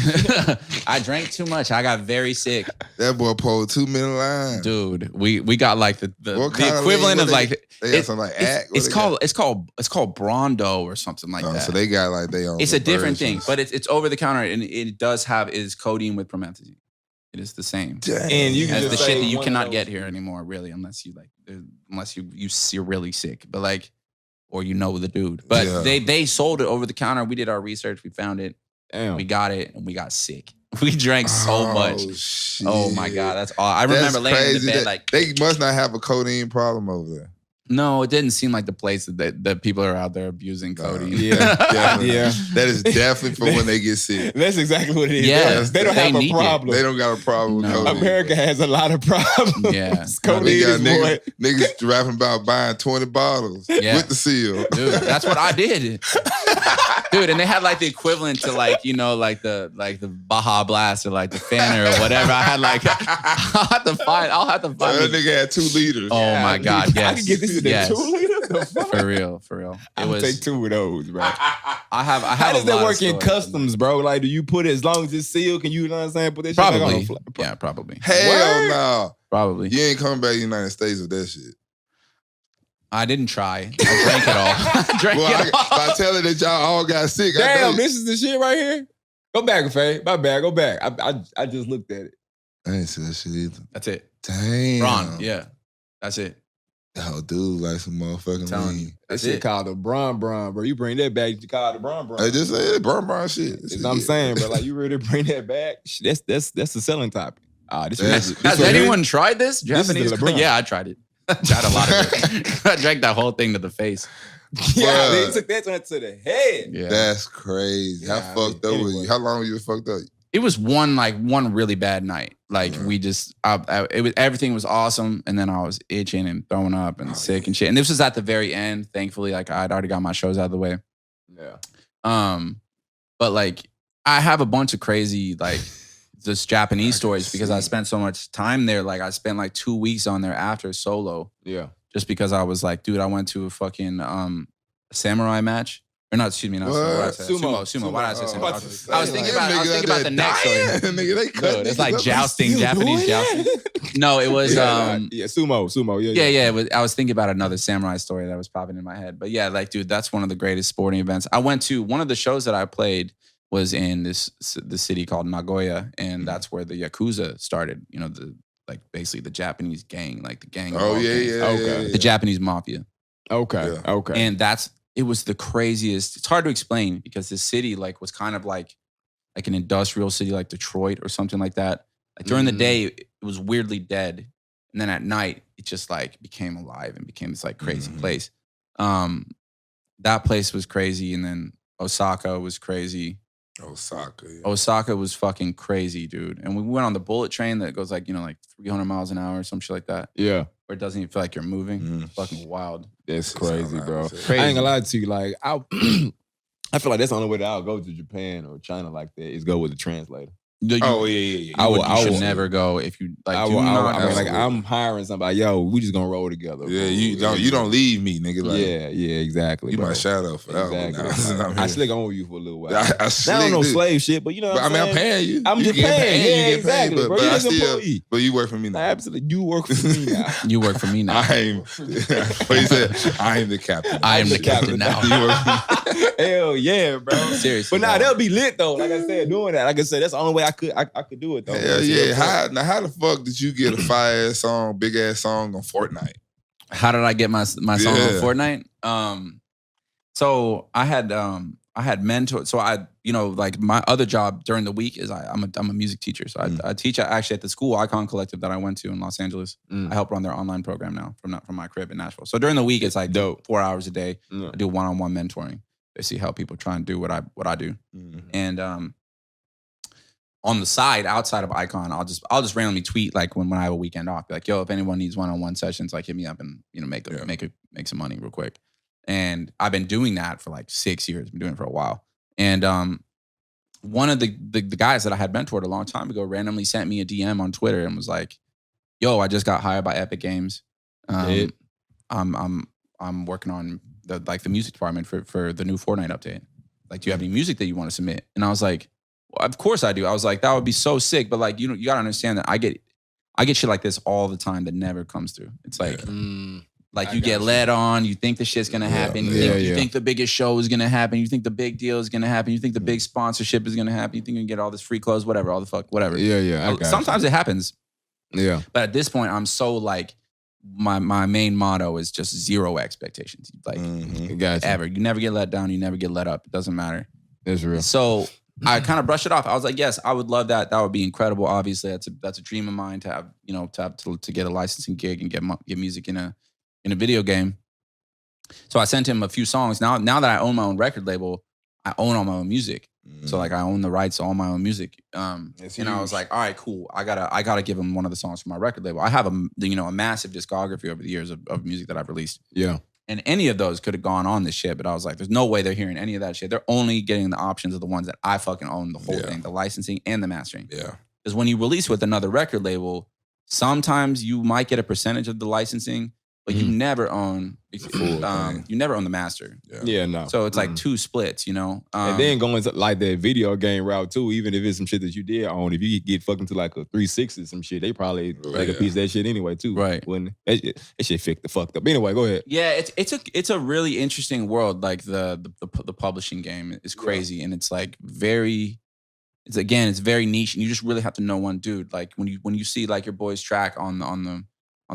I drank too much. I got very sick. That boy pulled 2 minute line. Dude, we got like the What kind of equivalent lean? of What like They got something like act. it's called Brondo or something like that. So they got like they own. It's a different thing, but it's over the counter, and it does have is codeine with promethazine. It is the same and you can as just the say shit that you one of cannot those. get here anymore, really, unless you're really sick. But like, or you know the dude. But Yeah. they sold it over the counter. We did our research. We found it. Damn. We got it, and we got sick. We drank so much. Shit. Oh my God, that's all. I remember laying in the bed like they must not have a codeine problem over there. no, it didn't seem like the place that people are out there abusing codeine. Definitely. Yeah. That is definitely for when they get sick. That's exactly what it is. Yeah, they don't they have a need it. problem. They don't got a problem with No. codeine. America has a lot of problems. Yeah. Codeine They got is more. niggas rapping about buying 20 bottles Yeah. with the seal. Dude, that's what I did. Dude, and they had like the equivalent to like, you know, like the Baja Blast or like the Fanta or whatever. I had like I'll have to find That nigga had 2 liters. Oh my God, yes. I can get this in Yes. the 2 liter. The fuck? For real. I would take 2 of those, bro. I have How does a that lot of work in stories. customs, bro? Like, do you put it as long as it's sealed? Can you know what I'm saying? Put that shit back on Probably. the fly? Yeah, probably. Hell Word? no. Probably. You ain't coming back to the United States with that shit. I didn't try. I drank it all. I drank Well, it all. by telling that y'all all got sick, I Damn, know. this is the shit right here. Go back, Faye. My bad. Go back. I just looked at it. I ain't said that shit either. That's it. Damn. Ron, yeah. That's it. Yo, dude, like some motherfucking Telling you. lean. That That's shit it. called a bron, bro. You bring that back, you call it a bron. I just say burn shit. That's what I'm saying, bro. Like, you really bring that back? That's the selling topic. This That's- is Has So anyone tried this? This is the Japanese? LeBron. Yeah, I tried it. I tried a lot of it. I drank that whole thing to the face. yeah, Bruh. they took that one to the head. Yeah. That's crazy. How Yeah, fucked up were anyway. you? How long were you fucked up? It was one really bad night. Like we just, everything was awesome, and then I was itching and throwing up and sick and shit. And this was at the very end. Thankfully, like I'd already got my shows out of the way. Yeah. But like I have a bunch of crazy like just Japanese stories because I spent so much time there. Like I spent like 2 weeks on there after solo, Yeah. just because I was like, dude, I went to a fucking samurai match. Or not, excuse me, not What? samurai. What did I say? Sumo. Sumo. Why did I say Oh, samurai? about to say, I was thinking like, about that nigga the out next there story. dying. Nigga, they cut Dude, it's niggas like up. jousting, Japanese jousting. No, it was yeah, sumo. yeah. It was, I was thinking about another samurai story that was popping in my head. But yeah, like, dude, that's one of the greatest sporting events. I went to one of the shows that I played was in the city called Nagoya, and that's where the Yakuza started. You know, basically the Japanese gang, like the gang. Oh, yeah, Okay. yeah. The Japanese mafia. Okay. Yeah. Okay. And it was the craziest. It's hard to explain because this city like was kind of like an industrial city like Detroit or something like that. Like during the day, it was weirdly dead. And then at night, it just like became alive and became this like crazy place. That place was crazy. And then Osaka was crazy. Osaka. Yeah. Osaka was fucking crazy, dude. And we went on the bullet train that goes like, like 300 miles an hour or some shit like that. yeah. Where it doesn't even feel like you're moving. Mm. It's fucking wild. That's crazy, bro. Crazy. I ain't gonna lie to you. Like, I feel like that's the only way that I'll go to Japan or China like that is go with the translator. Oh, yeah. You should never go if you like. I do not mean, go. like, I'm hiring somebody. Yo, we just gonna roll together. Yeah, bro. you don't leave me, nigga. Like, yeah, exactly. you bro. my shadow for that Exactly. one. I slick on you for a little while. I Now, I slick, don't know dude. slave shit, but you know what But I mean, I'm saying? paying you. I'm You just get paid, paying. you Yeah, get paid, exactly, bro. But You I just still, employee. but you work for me now. Absolutely. You work for me now. You work for me now. I am. What he said? I am the captain. I am the captain now. You work for me. Hell yeah, bro. Seriously, But nah, bro. they'll be lit though. Like I said, doing that. Like I said, that's the only way I could do it though. Hell yeah. How the fuck did you get a fire ass song, big ass song on Fortnite? How did I get my song on Yeah. Fortnite? So I had mentors. So like my other job during the week is I'm a music teacher. So I teach actually at the school Icon Collective that I went to in Los Angeles. I help run their online program now from my crib in Nashville. So during the week it's like Dope. 4 hours a day. Yeah. I do one-on-one mentoring. Basically help people try and do what I do. And on the side, outside of Icon, I'll just randomly tweet like when I have a weekend off, be like, yo, if anyone needs one-on-one sessions, like hit me up and make some money real quick. And I've been doing that for like 6 years. Been doing it for a while. And one of the guys that I had mentored a long time ago randomly sent me a DM on Twitter and was like, yo, I just got hired by Epic Games. I'm working on the music department for the new Fortnite update. Like, do you have any music that you want to submit? And I was like, well, of course I do. I was like, that would be so sick. But like, you gotta understand that I get shit like this all the time that never comes through. It's like, you get led on. You think the shit's gonna happen. You think the biggest show is gonna happen. You think the big deal is gonna happen. You think the big sponsorship is gonna happen. You think you can get all this free clothes, whatever, all the fuck, whatever. Yeah. I got Sometimes it happens. Yeah. But at this point, I'm so like, my main motto is just zero expectations. Like, Gotcha. ever. You never get let down. You never get let up. It doesn't matter. That's real. So I kind of brushed it off. I was like, yes, I would love that. That would be incredible. Obviously, that's a dream of mine to have, to get a licensing gig and get music in a video game. So I sent him a few songs. Now that I own my own record label, I own all my own music. So like I own the rights to all my own music. And I was like, all right, cool. I gotta give him one of the songs from my record label. I have a massive discography over the years of music that I've released. Yeah. And any of those could have gone on this shit, but I was like, there's no way they're hearing any of that shit. They're only getting the options of the ones that I fucking own, the whole thing, the licensing and the mastering. Yeah. Because when you release with another record label, sometimes you might get a percentage of the licensing, but you never own the master. Yeah, no. So it's like two splits, and then going to like the video game route too, even if it's some shit that you did own, if you get fucking to like a 360 some shit, they probably take a piece of that shit anyway too. Right. When that shit fucked up. Anyway, go ahead. Yeah, it's a really interesting world. Like the publishing game is crazy, and it's like it's very niche, and you just really have to know one dude. Like when you see like your boy's track on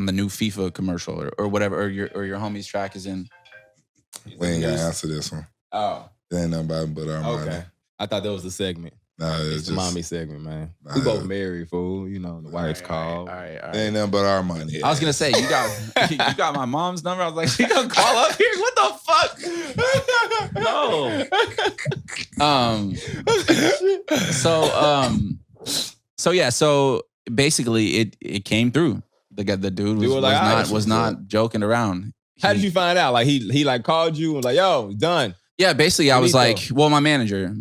the new FIFA commercial or whatever, or your homie's track is in. We ain't gotta answer this one. Oh. There ain't nothing but our money. Okay. I thought that was the segment. Nah, It's the mommy segment, man. We both married, fool. The wife's called. All right. There ain't nothing but our money. I was gonna say you got my mom's number. I was like, she gonna call up here? What the fuck? No. So basically it came through. The dude was not joking around. How did you find out? Like he like called you and was like, yo, done. Yeah, basically I was like, well, my manager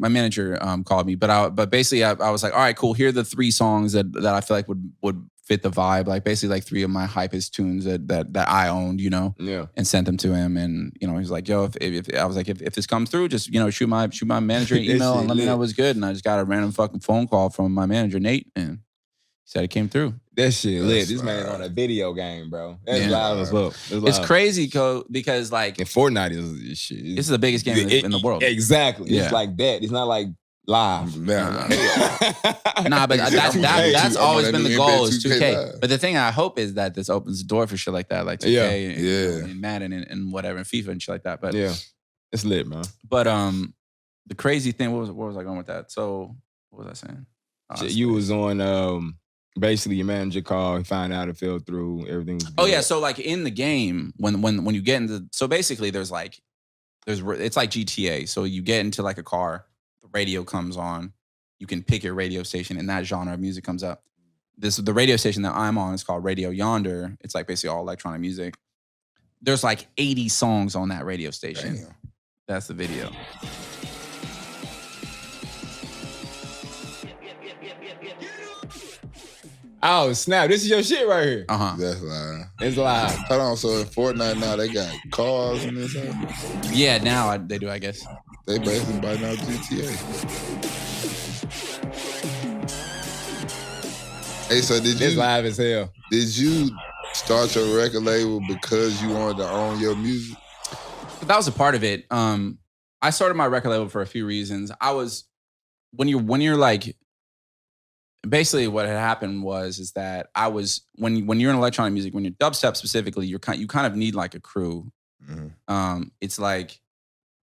called me, but basically I was like, all right, cool. Here are the 3 songs that I feel like would fit the vibe. Like basically like 3 of my hypest tunes that I owned, and sent them to him. And he's like, yo, if I was like, if this comes through, just shoot my manager an email and let me know what's good. And I just got a random fucking phone call from my manager Nate, and he said it came through. That shit lit. This man on a video game, bro. That's loud as well. It's crazy, because like and Fortnite is shit. This is the biggest game in the world. Exactly. Yeah. It's like that. It's not like live. Nah, but that's always been the goal is 2K. But the thing I hope is that this opens the door for shit like that, like 2K and Madden and whatever, and FIFA and shit like that. But yeah, it's lit, man. But the crazy thing, what was I going with that? So what was I saying? You was on basically your manager called, he found out it fell through, everything was good. Oh yeah, so like in the game, when you get into, so basically it's like GTA. So you get into like a car, the radio comes on, you can pick your radio station, and that genre of music comes up. The radio station that I'm on is called Radio Yonder. It's like basically all electronic music. There's like 80 songs on that radio station. Damn. That's the video. Oh snap! This is your shit right here. That's live. It's live. Hold on. So in Fortnite now they got cars and this. Yeah, now they do. I guess they basically biting out GTA. Hey, so It's live as hell. Did you start your record label because you wanted to own your music? But that was a part of it. I started my record label for a few reasons. I was when you're like. Basically, what had happened is that I was when you're in electronic music, when you're dubstep specifically, you kind of need like a crew. Mm-hmm. It's like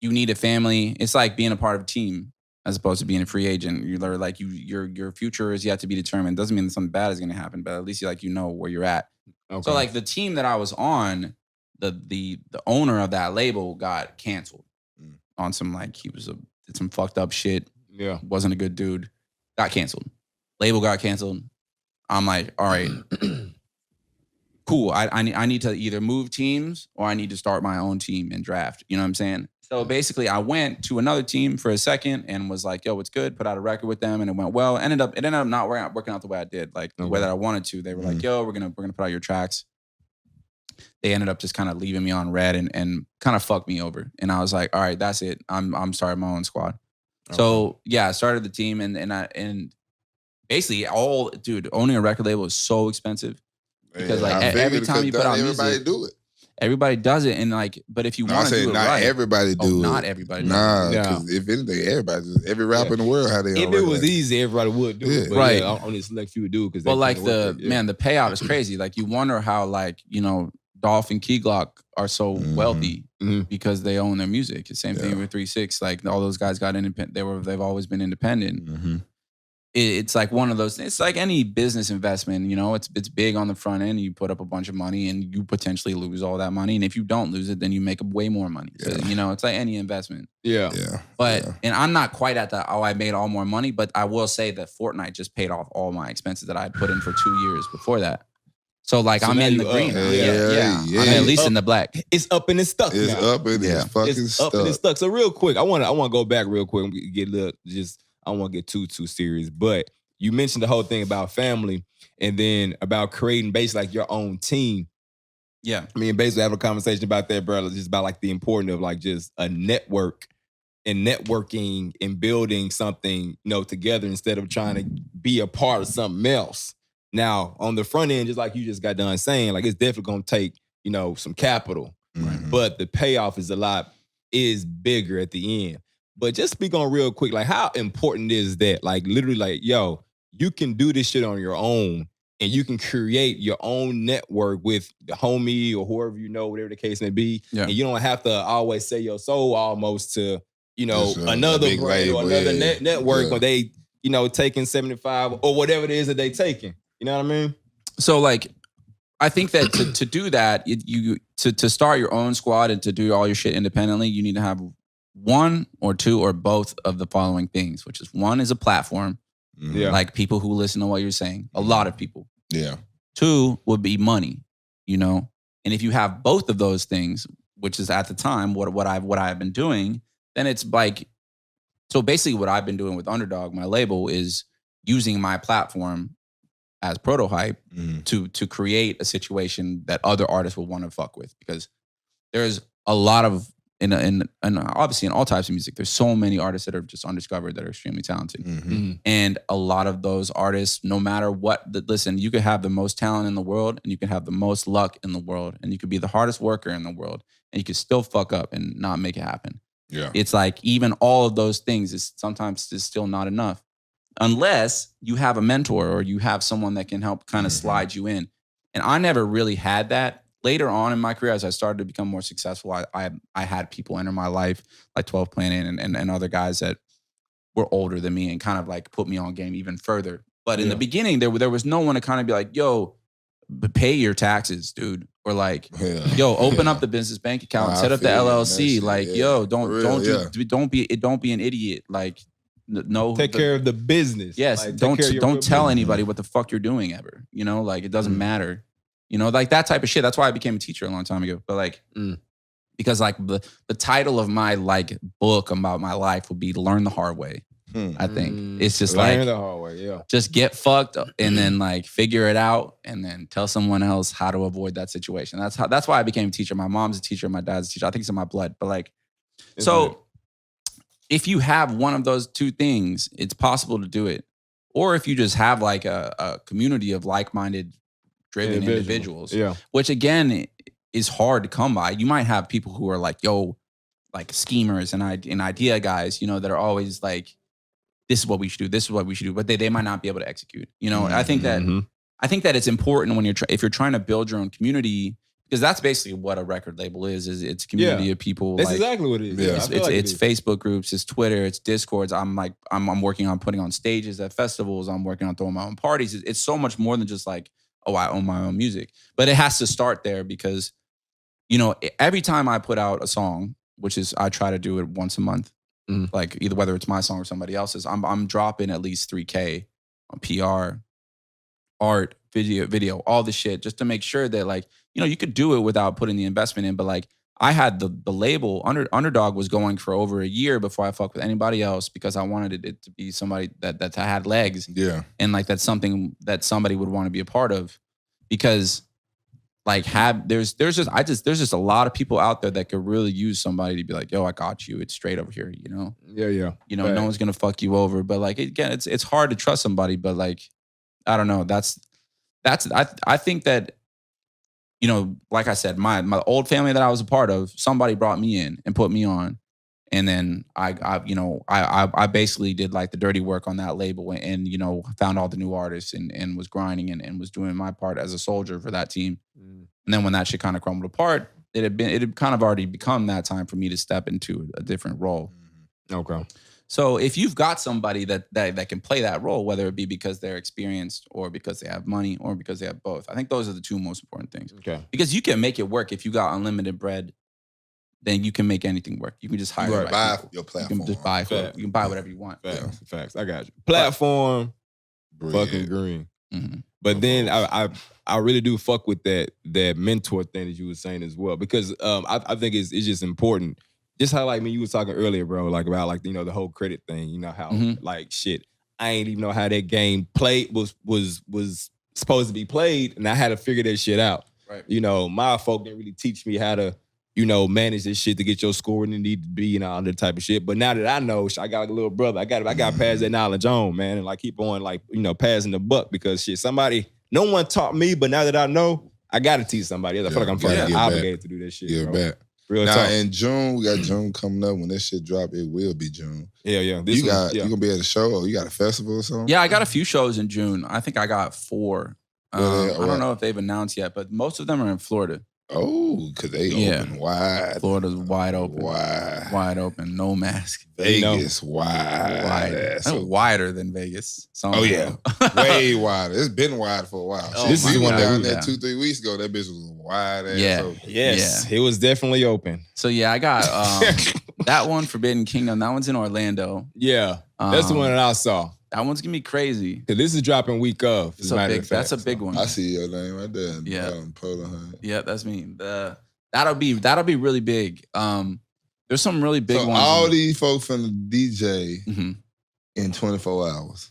you need a family. It's like being a part of a team as opposed to being a free agent. You're like your future is yet to be determined. Doesn't mean that something bad is going to happen, but at least you know where you're at. Okay. So like the team that I was on, the owner of that label got canceled on some like did some fucked up shit. Yeah, wasn't a good dude. Got canceled. Label got canceled. I'm like, all right, cool. I need to either move teams or I need to start my own team and draft. You know what I'm saying? So basically, I went to another team for a second and was like, yo, what's good? Put out a record with them and it went well. It ended up not working out the way I did, like the way that I wanted to. They were like, yo, we're gonna put out your tracks. They ended up just kind of leaving me on red and kind of fucked me over. And I was like, all right, that's it. I'm starting my own squad. Okay. So yeah, I started the team and basically, owning a record label is so expensive because every time you put out music, everybody do it. Everybody does it, and like, but if you want to do it right, everybody do it. Not everybody. Because if anything, every rapper in the world had their own. If it was easy, everybody would do it. But right? Only select few do because. But like the payout is crazy. Like you wonder how Dolph and Key Glock are so wealthy Mhm. because they own their music. The same thing with 3-6. Like all those guys got independent. They've always been independent. Mm-hmm. It's like one of those. It's like any business investment. You know, it's big on the front end. You put up a bunch of money and you potentially lose all that money. And if you don't lose it, then you make way more money. So, you know, it's like any investment. Yeah. But and I'm not quite at the I made all more money. But I will say that Fortnite just paid off all my expenses that I had put in for 2 years before that. So like I'm in the green. I'm at least in the black. It's up and it's stuck. It's now. up and it's fucking It's stuck. up and it's stuck. So real quick, I want to go back real quick and get a little I don't want to get too serious, but you mentioned the whole thing about family and then about creating basically like your own team. Yeah. I mean, basically having a conversation about that, bro, just about like the importance of like just a network and networking and building something, you know, together instead of trying to be a part of something else. Now, on the front end, just like you just got done saying, like it's definitely going to take, you know, some capital, but the payoff is bigger at the end. But just speak on real quick, like how important is that? Like literally like, yo, you can do this shit on your own and you can create your own network with the homie or whoever you know, whatever the case may be. Yeah. And you don't have to always sell your soul almost to, you know, Just, another big brand or label, another yeah. network Yeah. when they, you know, taking 75 or whatever it is that they taking. You know what I mean? So like, I think that to do that, to start your own squad and to do all your shit independently, you need to have one or two or both of the following things, which is one is a platform, like people who listen to what you're saying, a lot of people. Yeah. Two would be money, you know? And if you have both of those things, which is at the time what I've been doing, then it's like, so basically what I've been doing with Underdog, my label, is using my platform as Protohype to create a situation that other artists will want to fuck with, because there's a lot of and obviously in all types of music, there's so many artists that are just undiscovered that are extremely talented. And a lot of those artists, no matter what, listen, you could have the most talent in the world and you can have the most luck in the world and you could be the hardest worker in the world and you could still fuck up and not make it happen. Yeah. It's like even all of those things is sometimes is still not enough unless you have a mentor or you have someone that can help kind of slide you in. And I never really had that. Later on in my career, as I started to become more successful, I had people enter my life like 12 Planet and other guys that were older than me and kind of like put me on game even further. But in the beginning, there was no one to kind of be like, yo, pay your taxes, dude. Or like, yo, open up the business bank account, set up the LLC. Like, yo, don't be an idiot. Like, no, Take care of the business. Yes, Like, don't tell anybody what the fuck you're doing ever. You know, like it doesn't matter. You know, like that type of shit. That's why I became a teacher a long time ago. But like, because like the title of my like book about my life would be Learn the Hard Way. I think it's just Learn like the hard way, yeah. just get fucked and then like figure it out and then tell someone else how to avoid that situation. That's why I became a teacher. My mom's a teacher, my dad's a teacher. I think it's in my blood. But like, if you have one of those two things, it's possible to do it. Or if you just have like a community of like-minded driven individuals, which again is hard to come by. You might have people who are like, yo, like schemers and idea guys, you know, that are always like, this is what we should do. This is what we should do. But they might not be able to execute. You know, I think that it's important when if you're trying to build your own community, because that's basically what a record label is it's a community of people. That's like, exactly what it is. It's Facebook groups, it's Twitter, it's Discords. I'm working on putting on stages at festivals. I'm working on throwing my own parties. It's so much more than just like, oh, I own my own music. But it has to start there because, you know, every time I put out a song, which is I try to do it once a month, like either whether it's my song or somebody else's, I'm dropping at least $3,000 on PR, art, video, all the shit, just to make sure that like, you know, you could do it without putting the investment in. But like I had the label, Underdog was going for over a year before I fucked with anybody else because I wanted it to be somebody that had legs. Yeah. And like that's something that somebody would want to be a part of. Because like there's just a lot of people out there that could really use somebody to be like, yo, I got you. It's straight over here, you know? Yeah. You know, no one's gonna fuck you over. But like again, it's hard to trust somebody, but like, I don't know. I think that, you know, like I said, my old family that I was a part of, somebody brought me in and put me on. And then I basically did like the dirty work on that label and found all the new artists and was grinding and was doing my part as a soldier for that team. And then when that shit kind of crumbled apart, it had kind of already become that time for me to step into a different role. Okay. So if you've got somebody that can play that role, whether it be because they're experienced or because they have money or because they have both, I think those are the two most important things. Okay. Because you can make it work if you got unlimited bread. Then you can make anything work. You can just hire the right buy people. your platform. You can just buy. You can buy whatever you want. Facts. I got you. Platform, fucking green. Mm-hmm. But then I really do fuck with that mentor thing that you were saying as well, because I think it's just important. Just how like you was talking earlier, bro, like about like the whole credit thing. You know how like shit. I ain't even know how that game was supposed to be played, and I had to figure that shit out. Right. My folk didn't really teach me how to manage this shit to get your score and it need to be and all that type of shit. But now that I know, I got like a little brother. I got to pass that knowledge on, man, and like keep on like passing the buck, because shit, no one taught me, but now that I know, I got to teach somebody else. I feel like I'm fucking obligated to do that shit. Get bro. back. Real now talk. in June, we got June coming up. When that shit drop, it will be June. Yeah. You gonna be at a show or you got a festival or something? Yeah, I got a few shows in June. I think I got 4. I don't know if they've announced yet, but most of them are in Florida. Oh, because they open wide. Florida's wide open. Wide open. No mask. Vegas, wide. Wider than Vegas. Way wider. It's been wide for a while. Oh, This is one down there yeah. 2-3 weeks ago. That bitch was wide ass. Yeah. Open. Yes, it was definitely open. So yeah, I got that one, Forbidden Kingdom. That one's in Orlando. Yeah, that's the one that I saw. That one's gonna be crazy. Cause this is dropping week of. That's a big one. I see your name right there. Yeah. Protohype. Yeah, that's me. That'll be really big. There's some really big so ones. all these folks from the DJ Mhm. in 24 hours.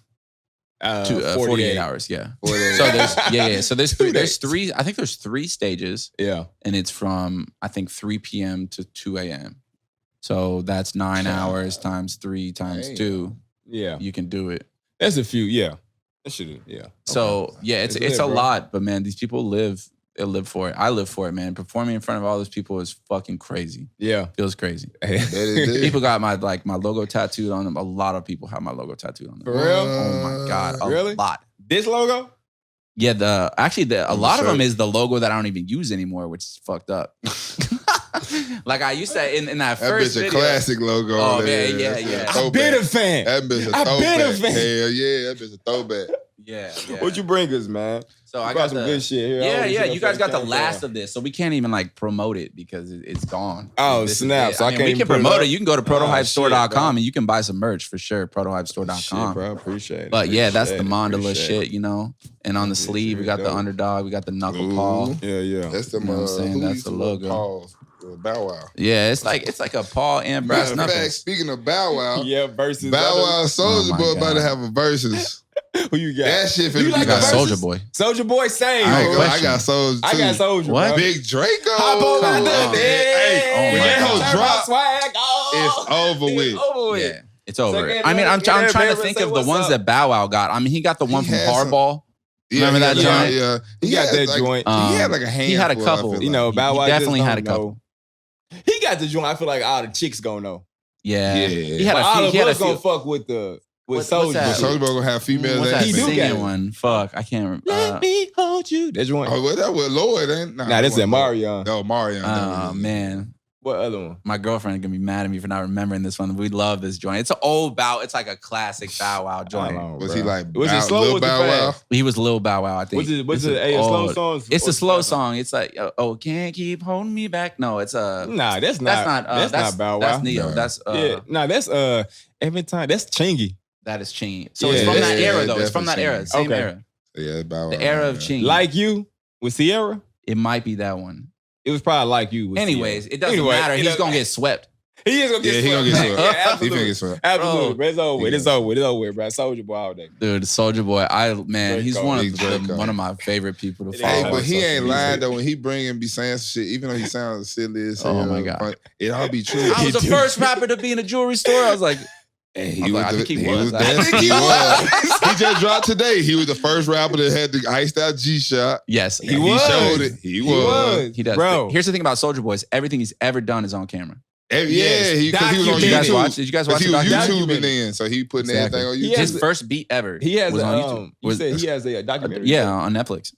48 hours, yeah. 48 So there's there's three. I think there's 3 stages. Yeah. And it's from I think 3 p.m. to 2 a.m. So that's 9 hours times 3 times 2. Yeah. You can do it. That's a few. Yeah. That should. Yeah. So yeah, it's a lot, but man, these people live for it. I live for it, man. Performing in front of all those people is fucking crazy. Yeah. Feels crazy. People People got my logo tattooed on them. A lot of people have my logo tattooed on them. For real? Oh my God. A Really? lot. This logo? Yeah, a lot of them is the logo that I don't even use anymore, which is fucked up. Like I used to in that first bitch video. a classic logo. Oh there. man, yeah. I've been a fan. That bitch a I've been a throwback. fan. Hell yeah, that bitch a throwback. Yeah. What you bring us, man? So I You got some good shit here. Yeah. You guys got the last of this, so we can't even like promote it because it's gone. Oh, This is snap. it. So I mean, can't we even can put it promote up? it. You can go to Oh, shit, protohypestore.com bro. and you can buy some merch for sure. Protohypestore.com. Shit, bro. I appreciate it. But yeah, that's the Appreciate it. mandala Appreciate shit, And on the sleeve, we got the dope. underdog, we got the knuckle Ooh. paw. Yeah. That's the You know what I'm saying? who That's used the to wear logo. Paws? Bow Wow. Yeah, it's like a paw and brass Matter of fact, knuckles. speaking of Bow Wow, Yeah, versus Bow Wow Soulja Oh, my Boy about to God. have a versus. Who you got? That shit finna You be like I got a versus? Soulja Boy. Soulja Boy, same. I, ain't No gonna- I question. got Soulja too. I got Soulja. What? Bro. Big Draco. Hop over Come there. on. Hey, when my that God. whole Turn drop, my swag. it's over with. It's over with. Yeah, it's over. Second, I mean, I'm trying to everybody think say of the what's ones up. that Bow Wow got. I mean, he got the one He from had some- Hardball. Yeah, Remember that yeah, joint? Yeah, He got had that like, joint. He had like a handful. He had a I feel couple. like. You know, Bow He Wow definitely just had a don't couple. know. He got the joint. I feel like all the chicks gonna know. Yeah, Yeah. he had But a all few. of He had a us gonna few. fuck with What's Soulja. that? Soulja Boy gonna have females. What's and that He do men. got singing it. one? Fuck, I can't remember. Let me hold you. That joint. Oh, well, that was Lloyd, ain't? Nah, that's that at Mario. No, Mario. Oh man, What other one? my girlfriend is gonna be mad at me for not remembering this one. We love this joint. It's an old Bow. It's like a classic Bow Wow joint. Was he like Was it slow? Lil Was it Bow Wow? fast? He was Lil Bow Wow, I think. What's it? It's A slow old- song? It's a slow song. It's like, oh, can't keep holding me back. No, it's a. Nah, that's not. That's not Bow Wow. That's Neo. No. That's Yeah, nah, that's every time. That's Chingy. that is Chingy. So Yeah, it's from that yeah, era though. It's from that definitely era. Chingy. Same Okay. era. Yeah, Bow Wow. The era of Chingy. Like You with Sierra. It might be that one. It was probably Like You. With Anyways, Sierra. it doesn't Anyway, matter. it He's doesn't gonna matter. get swept. He is gonna get Yeah, he gonna get swept. swept. Yeah, He absolutely. finna get swept. Absolutely, Bro. but it's over with. It's over with. It's over with, bro. Soulja Boy all day. Dude, Soulja Boy. He's Draco. one Big of Draco. one of my favorite people to Hey, Hey, follow. but he on ain't social lying media. though. When he bring and be saying some shit, even though he sounds silly as Oh, hell, my God. but it all be true. I was the first rapper to be in a jewelry store. I was like, And I was like, I think he was. I think he was. He just dropped today. He was the first rapper that had the iced out G shot. yes, He was. showed it. He was. He does. Bro. Here's the thing about Soulja Boy: is everything he's ever done is on camera. Yeah, because he was on Documented. Did you guys YouTube. watch? Did you guys watch He the was documentary? YouTubing then, so he putting Exactly. everything on He YouTube. has His first beat ever. He has was a, on YouTube. you said he has a documentary. Yeah, on Netflix.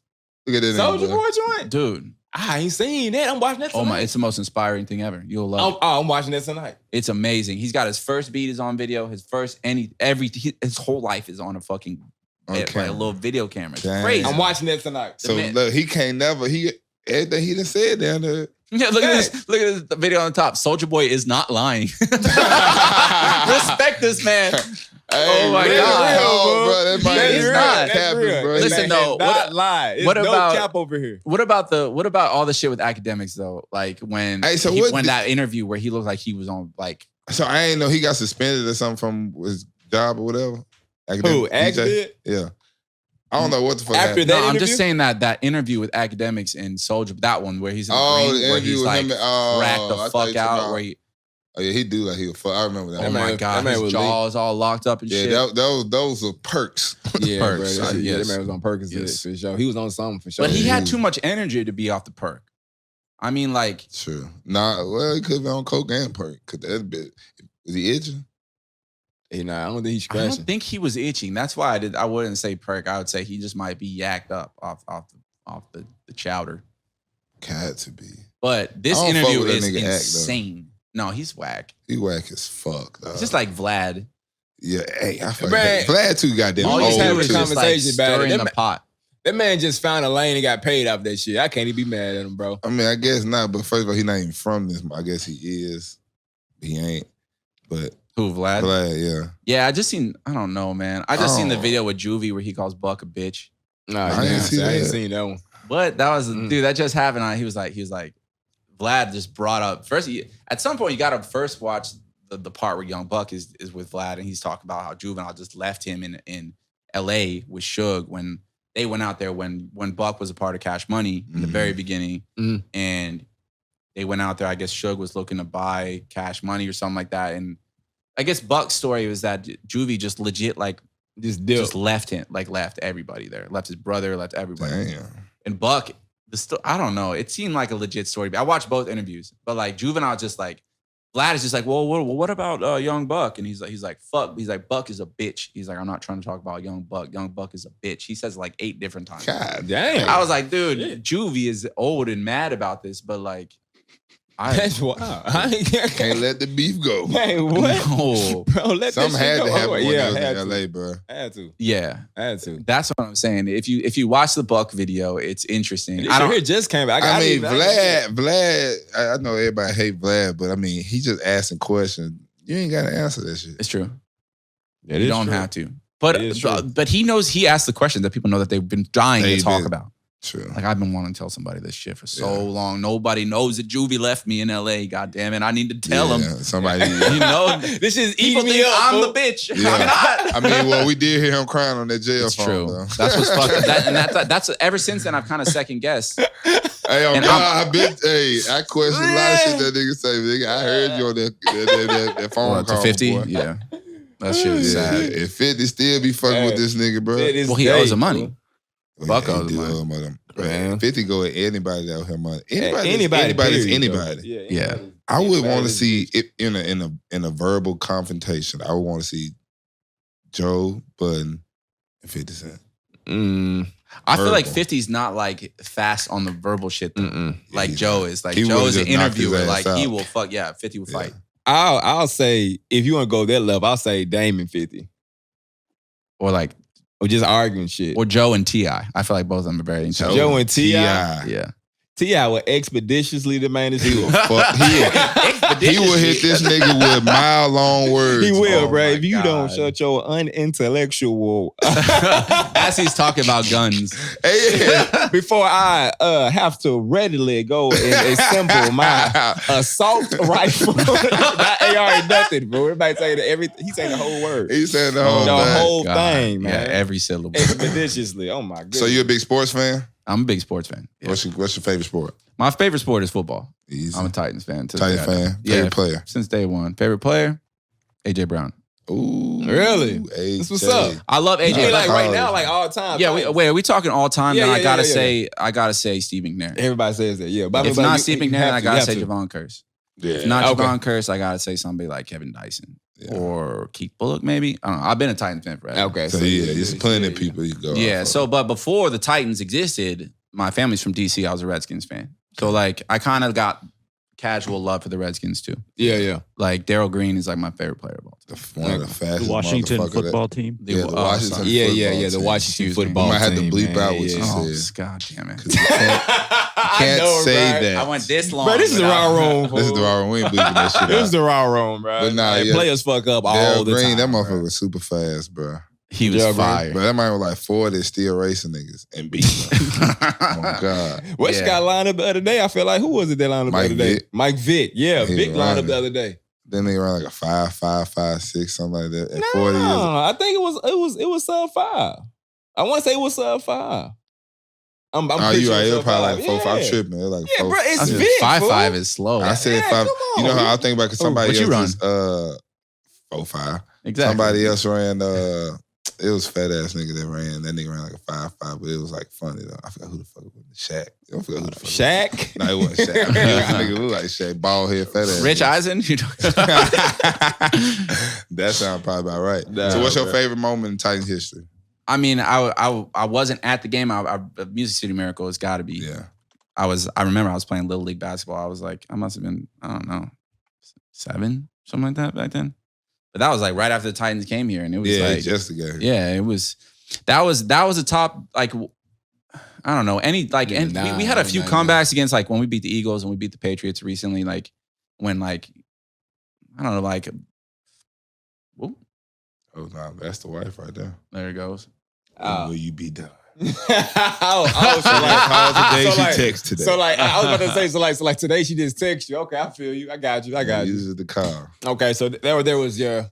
Look at that. Soldier nigga, boy. Boy joint. Dude, I ain't seen that. I'm watching that tonight. oh my, it's the most inspiring thing ever. You'll love it. I'm watching that tonight. It's amazing. He's got his first beat is on video. His first his whole life is on a fucking On like camera. a little video camera. It's Damn. crazy. I'm watching that tonight. So man- look, he can't never. Everything he done said down there. Yeah, look at this. Look at this video on the top. Soldier Boy is not lying. Respect this man. Hey, my real, God. bro. That man That's is real. not That's capping, bro. Listen, though, not lie. It's what no about- cap over here? What about all the shit with academics though? Like when Hey, so when that interview where he looked like he was on like So I ain't know he got suspended or something from his job or whatever. Who? Ax DJ? did? Yeah. I don't know what the fuck After happened. that no, I'm interview? just saying that interview with academics and Soldier, that one where he's in the Oh, ring, the where interview he's with like him. cracked I the thought fuck you talking out. about- Where he, Oh yeah, he do like he was fuck. I remember that. oh That my man- god, that man his was jaw is all locked up and Yeah, shit. those were perks. Yeah, Perks, bro. Yeah, yes. that man was on Perkins Yes. for sure. He was on something for sure. But he Yeah, had he- too much energy to be off the perk. I mean, like, Sure. Nah, well, he could be on coke and perk. Cause that bit is he itching? Hey, nah, I don't think he's I don't scratching. think he was itching. That's why I wouldn't say perk. I would say he just might be yacked up off the chowder. Got to be. But this I don't fuck interview with that is nigga Act, though. insane. No, he's whack. He whack as fuck. Dog. It's just like Vlad. yeah, hey, I fucking Man, Vlad too goddamn All we he's just old having a too. having is like conversation about it. stirring That the pot. That man just found a lane and got paid off that shit. I can't even be mad at him, bro. I mean, I guess not, but first of all, he not even from this. I guess he is. He ain't. But Who, Vlad? Vlad, yeah. Yeah, I don't know, man. I just seen the Oh. video with Juvie where he calls Buck a bitch. Nah, I didn't see I ain't that. seen that one. But that was dude, that just happened. He was like, Vlad just brought up first. At some point, you got to first watch the part where Young Buck is with Vlad, and he's talking about how Juvenile just left him in L.A. with Suge when they went out there when Buck was a part of Cash Money in the very beginning, and they went out there. I guess Suge was looking to buy Cash Money or something like that, and I guess Buck's story was that Juvie just legit just left him, left everybody there, left his brother, left everybody. Damn. And Buck, I don't know. It seemed like a legit story. I watched both interviews, but like Juvenile, just like Vlad is just like, well, what about Young Buck? And he's like, fuck. He's like, Buck is a bitch. He's like, I'm not trying to talk about Young Buck. Young Buck is a bitch. He says it like 8 different times. God Damn. I was like, dude, Juvie is old and mad about this, but like, That's wild. can't let the beef go. Hey, what? no. Bro, let Something that shit had go. to happen when Yeah, he was had in to. LA, bro. Had to. Yeah, Had to. that's what I'm saying. If you watch the Buck video, it's interesting. This shit here just came back. I mean, didn't- Vlad, I know everybody hate Vlad, but I mean, he just asking questions. You ain't got to answer that shit. It's true. It You is don't true. have to. But It is true. but he knows he asked the questions that people know that they've been dying They to talk did. about. True. Like I've been wanting to tell somebody this shit for so Yeah. long. Nobody knows that Juvie left me in LA. God damn it. I need to tell Yeah, him. somebody. You know, This is people eating me think up. I'm fool. the bitch. Yeah. I'm not. I mean, well, we did hear him crying on that jail It's phone. true. Though. That's what's fucked. That's ever since then I've kind of second guessed. Hey, And I question a lot of shit that nigga say. Nigga, I heard you on that phone Well, call. to 50? Boy. Yeah. That shit is Yeah, sad. if 50 still be fucking with this nigga, bro. It is Well, he day, owes him money. fool. Buck Yeah, he owes do money. owe money. Man. 50 go at anybody that owe him money. Anybody, Anybody, is period, anybody. though. Yeah. Yeah. anybody- I would anybody want to is- see it in a verbal confrontation. I would want to see Joe Budden and 50 Cent. I feel like Verbal. 50's not like fast on the verbal shit though. Like He's Joe not. is. Like He Joe would've is an just knocked his interviewer. ass Like he out. will fuck. Yeah, 50 will fight. I'll say if you want to go that level, I'll say Dame and 50. Or like Or just arguing shit. or Joe and T.I. I feel like both of them are very intelligent. Joe and T.I. Yeah. T.I. will expeditiously the man is He will fuck. He will hit this nigga with mile-long words. He will, Oh bro. my If you don't God. shut your unintellectual As he's talking about guns. Hey, before I have to readily go and assemble my assault rifle. Not AR nothing, bro. Everybody saying everything. He's saying the whole word. he said the whole The thing. whole God. thing, man. Yeah, every syllable. Expeditiously. Oh my goodness. So you a big sports fan? I'm a big sports fan. Yeah. What's your favorite sport? My favorite sport is football. Easy. I'm a Titans fan. to Titan the day. fan. Yeah. Favorite player? Since day one. Favorite player? AJ Brown. Ooh. Really? AJ. That's what's up. I love AJ. You mean like right College. now, like all time? yeah, Titans? wait, are we talking all time? Yeah, then yeah, I gotta say Steve McNair. Everybody says that, yeah. But I mean, If but not you- Steve you McNair, have then I to, gotta you say have to. Javon Curse. If not Okay. Javon Curse, I gotta say somebody like Kevin Dyson Yeah. or Keith Bullock, maybe. I don't know. I've been a Titans fan forever. Okay. So there's plenty of people you go. Yeah. off So, of. but before the Titans existed, my family's from DC. I was a Redskins fan. So, like, I kind of got casual love for the Redskins too. Yeah. Like, Daryl Green is like my favorite player of all time. One of the fastest The Washington motherfucker football team. Yeah, the Washington sorry. Yeah. football The team. Washington Excuse me. football You might have to team, bleep man. out what you Oh, said. God damn it. I Can't know, say right? that. I went this long. Bro, this is the without- raw room. This is the raw room. We ain't bleeping that shit This is out. the raw room, bro. But nah, Like, yeah. players fuck up all Daryl the Green, time. that bro. motherfucker was super fast, bro. He was Daryl Green. fire. But that man was like 40, still racing niggas and beating them. Oh my God. West Yeah. got lined up the other day. I feel like who was it that lined up Mike the other day? Vick. Mike Vick. Yeah, He Vick was lined up running. the other day. Then they ran like a 5.6, something like that. At No, 40 years. I think it was sub 5. I want to say it was sub 5. I'm Oh, pretty you sure right. It was sub probably 5. like 4, 5 tripping. It was like Yeah, 4, bro, it's I said Vic, 5'5" fool. is slow. I said Yeah, 5. come You know on. how I think about because somebody what you else was 4.5. Exactly. Somebody else ran it was fat ass nigga that ran. That nigga ran like a 5.5, but it was like funny though. I forgot who the fuck it was. Shaq. I forgot who the fuck. Shaq? No, it wasn't Shaq. It was a nigga look like Shaq, bald head, fat ass. Rich nigga. Eisen? You know? That sounds probably about right. Nah, So what's your bro. favorite moment in Titans history? I mean, I wasn't at the game. Music City Miracle has got to be. Yeah. I remember I was playing Little League basketball. I was like, I must have been, I don't know, 7, something like that back then. But that was like right after the Titans came here, and it was Yeah, like, just the game. yeah, it was. That was a top, like, I don't know, any like, and we had a few comebacks against like when we beat the Eagles and we beat the Patriots recently, like when like, I don't know, like, whoop, Oh no, that's the wife right there. there it goes. When will you be done? Today She text today. So like I was about to say, so like today she just text you. Okay, I feel you. I got you. Uses the car. Okay, so there was your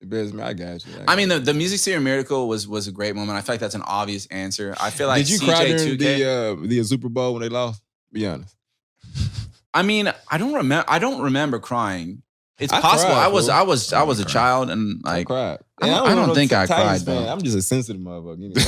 business. I got you. I mean, the Music City Miracle was a great moment. I feel like that's an obvious answer. I feel like did you cry during CJ2K. the Super Bowl when they lost? Be honest. I mean, I don't remember crying. It's I possible. cried, I was fool. a child and I like cried. I And don't know think I Titans cried, fan. though. I'm just a sensitive motherfucker. You know?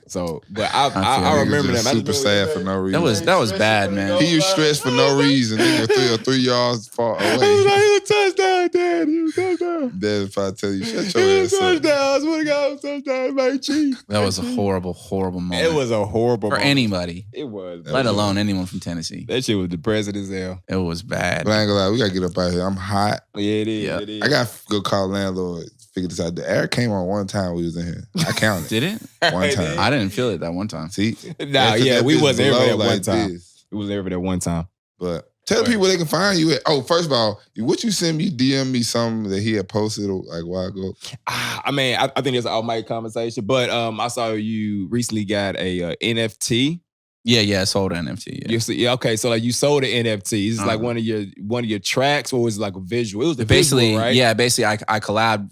So, but I Niggas remember just them. super sad for no reason. that was bad, man. He was stressed for no reason. Nigga 3 yards far away. He was touchdown, Dad. He was touchdown. Dad probably tell you, shut He your was ass up. touchdown. I swear to God, touchdown, my chief. That was a horrible moment. It was a horrible for moment. anybody, It was. let alone anyone from Tennessee. That shit was depressing as hell. It was bad. But I ain't gonna lie, we gotta get up out here. I'm hot. Yeah, it is. Yeah. It is. I gotta go call landlord, figure this out. The air came on one time we was in here. I counted. Did it? One time. I didn't feel it that one time. See? Nah, That's 'cause yeah, that we bitch wasn't ever below there one like time. this. It was ever there one time. But tell the people where they can find you at. Oh, first of all, what you send me, DM me something that he had posted like a while ago. I mean, I think it's an all-mic conversation, but I saw you recently got a NFT. Yeah, I sold an NFT. Yeah. You see, yeah, okay, so like you sold an NFT. Is it like Uh-huh. one of your tracks, or was it like a visual? It was the Basically, visual, right? yeah, basically I collabed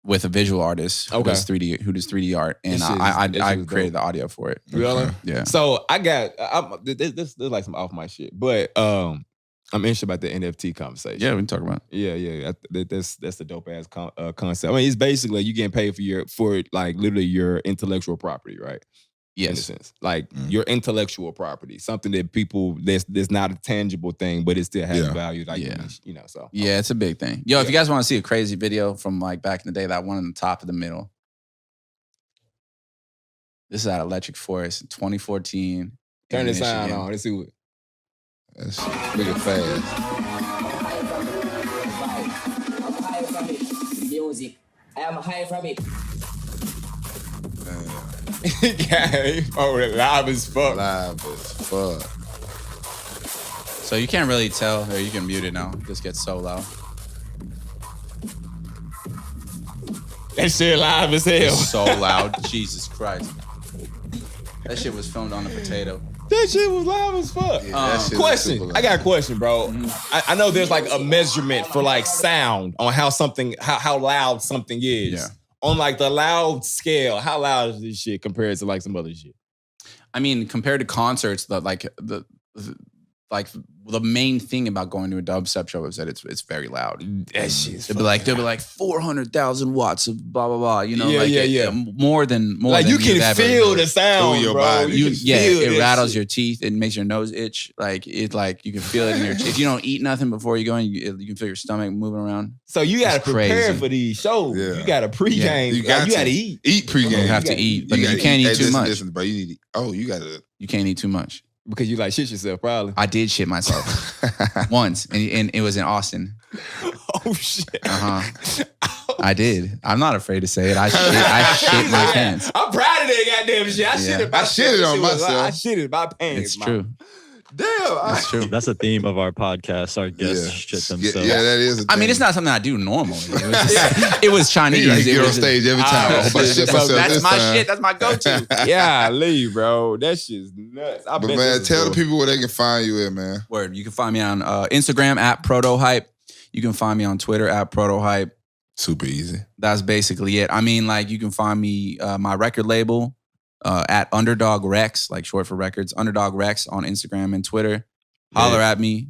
with a visual artist who Okay. does 3D art, and That shit I was created dope. the audio for it. Really? Yeah. So I got this is like some off my shit, but I'm interested about the NFT conversation. Yeah, we can talk about it. Yeah. That's a dope ass concept. I mean, it's basically you getting paid for like literally your intellectual property, right? In a Yes. sense, like your intellectual property, something that people that's not a tangible thing, but it still has Yeah. value. Like Yeah. you know, so Yeah, it's a big thing. Yo, if you guys want to see a crazy video from like back in the day, that one in the top of the middle. This is at Electric Forest in 2014. turn in the sound Michigan. on. Let's see what. That's nigga fast. Music. I am high from it. Live as fuck. Live as fuck. So you can't really tell, or you can mute it now. It just gets so loud. That shit live as hell. It's so loud. Jesus Christ. That shit was filmed on a potato. That shit was live as fuck. Yeah, that shit was Question. super I got a loud. question, bro. I know there's like a measurement for like sound on how loud something is. Yeah. On like the loud scale, how loud is this shit compared to like some other shit? I mean, compared to concerts, the like the main thing about going to a dubstep show is that it's very loud. That shit's They'll be like 400,000 watts of blah blah blah. You know, Yeah. more than Like than you can you've ever feel heard. the sound, Through your bro. body. You can feel It that rattles shit. your teeth. It makes your nose itch. Like you can feel it in your. If you don't eat nothing before you go in, you can feel your stomach moving around. So you got to It's prepare crazy. for these shows. Yeah. You got to pregame. You got you got to to. eat. Eat pregame. You have to gotta eat, but you gotta can't eat Hey, too much. Listen, bro. You need to eat. Oh, you gotta. You can't eat too much. Because you like shit yourself, probably. I did shit myself once, and it was in Austin. Oh shit. I did. I'm not afraid to say it. I shit my pants. I'm proud of that goddamn shit. I Yeah. shitted I shitted on myself. I shitted my pants. It's true. Damn. It's true. That's the theme of our podcast. Our guests shit themselves. Yeah, that is. I mean, it's not something I do normally. It was Chinese. You gotta It get on was just- stage every time. I hope I shit myself That's this my time. shit. That's my go-to. Yeah, leave, bro. That shit's nuts. I But bet man, this is tell the cool. people where they can find you at, man. Word. You can find me on Instagram at Protohype. You can find me on Twitter at Protohype. Super easy. That's basically it. I mean, like you can find me my record label at Underdog Rex, like short for records. Underdog Rex on Instagram and Twitter. Holler at me.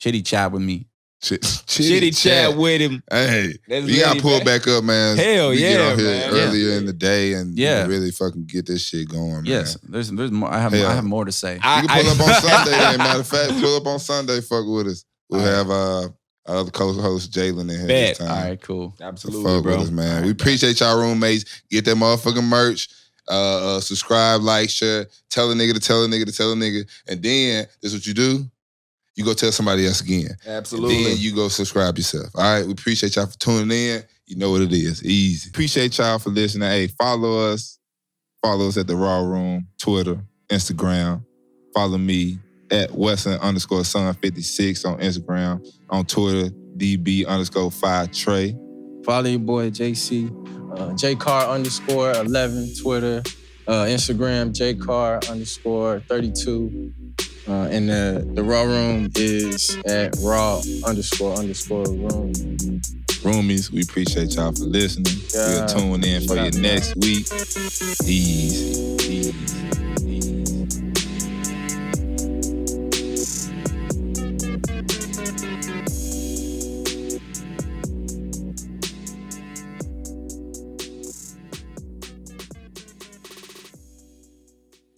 Chitty chat with me. Shitty chat with him. Hey, That's you gotta Liddy, pull man. back up, man. Hell we yeah, get on here man. earlier in the day and Yeah. really fucking get this shit going, man. Yes, there's more. I Hell. have more to say. You can pull up on Sunday. Then. Matter of fact, pull up on Sunday. Fuck with us. We'll have our other co-host Jalen in here this Bet. time. All right, cool. So Absolutely, fuck bro. with us, man. We appreciate y'all roommates. Get that motherfucking merch. Subscribe, like, share. Tell a nigga to tell a nigga to tell a nigga. And then this is what you do. You go tell somebody else again. Absolutely. And then you go subscribe yourself. All right. We appreciate y'all for tuning in. You know what it is. Easy. Appreciate y'all for listening. Hey, follow us. Follow us at the Raw Room, Twitter, Instagram. Follow me at Wesson_Son56 on Instagram. On Twitter, DB_5Trey. Follow your boy JC, JCar_11, Twitter, Instagram, JCar_32. And the Raw Room is at raw__room. Roomies, we appreciate y'all for listening. Yeah. We'll tune in for you next week. Easy.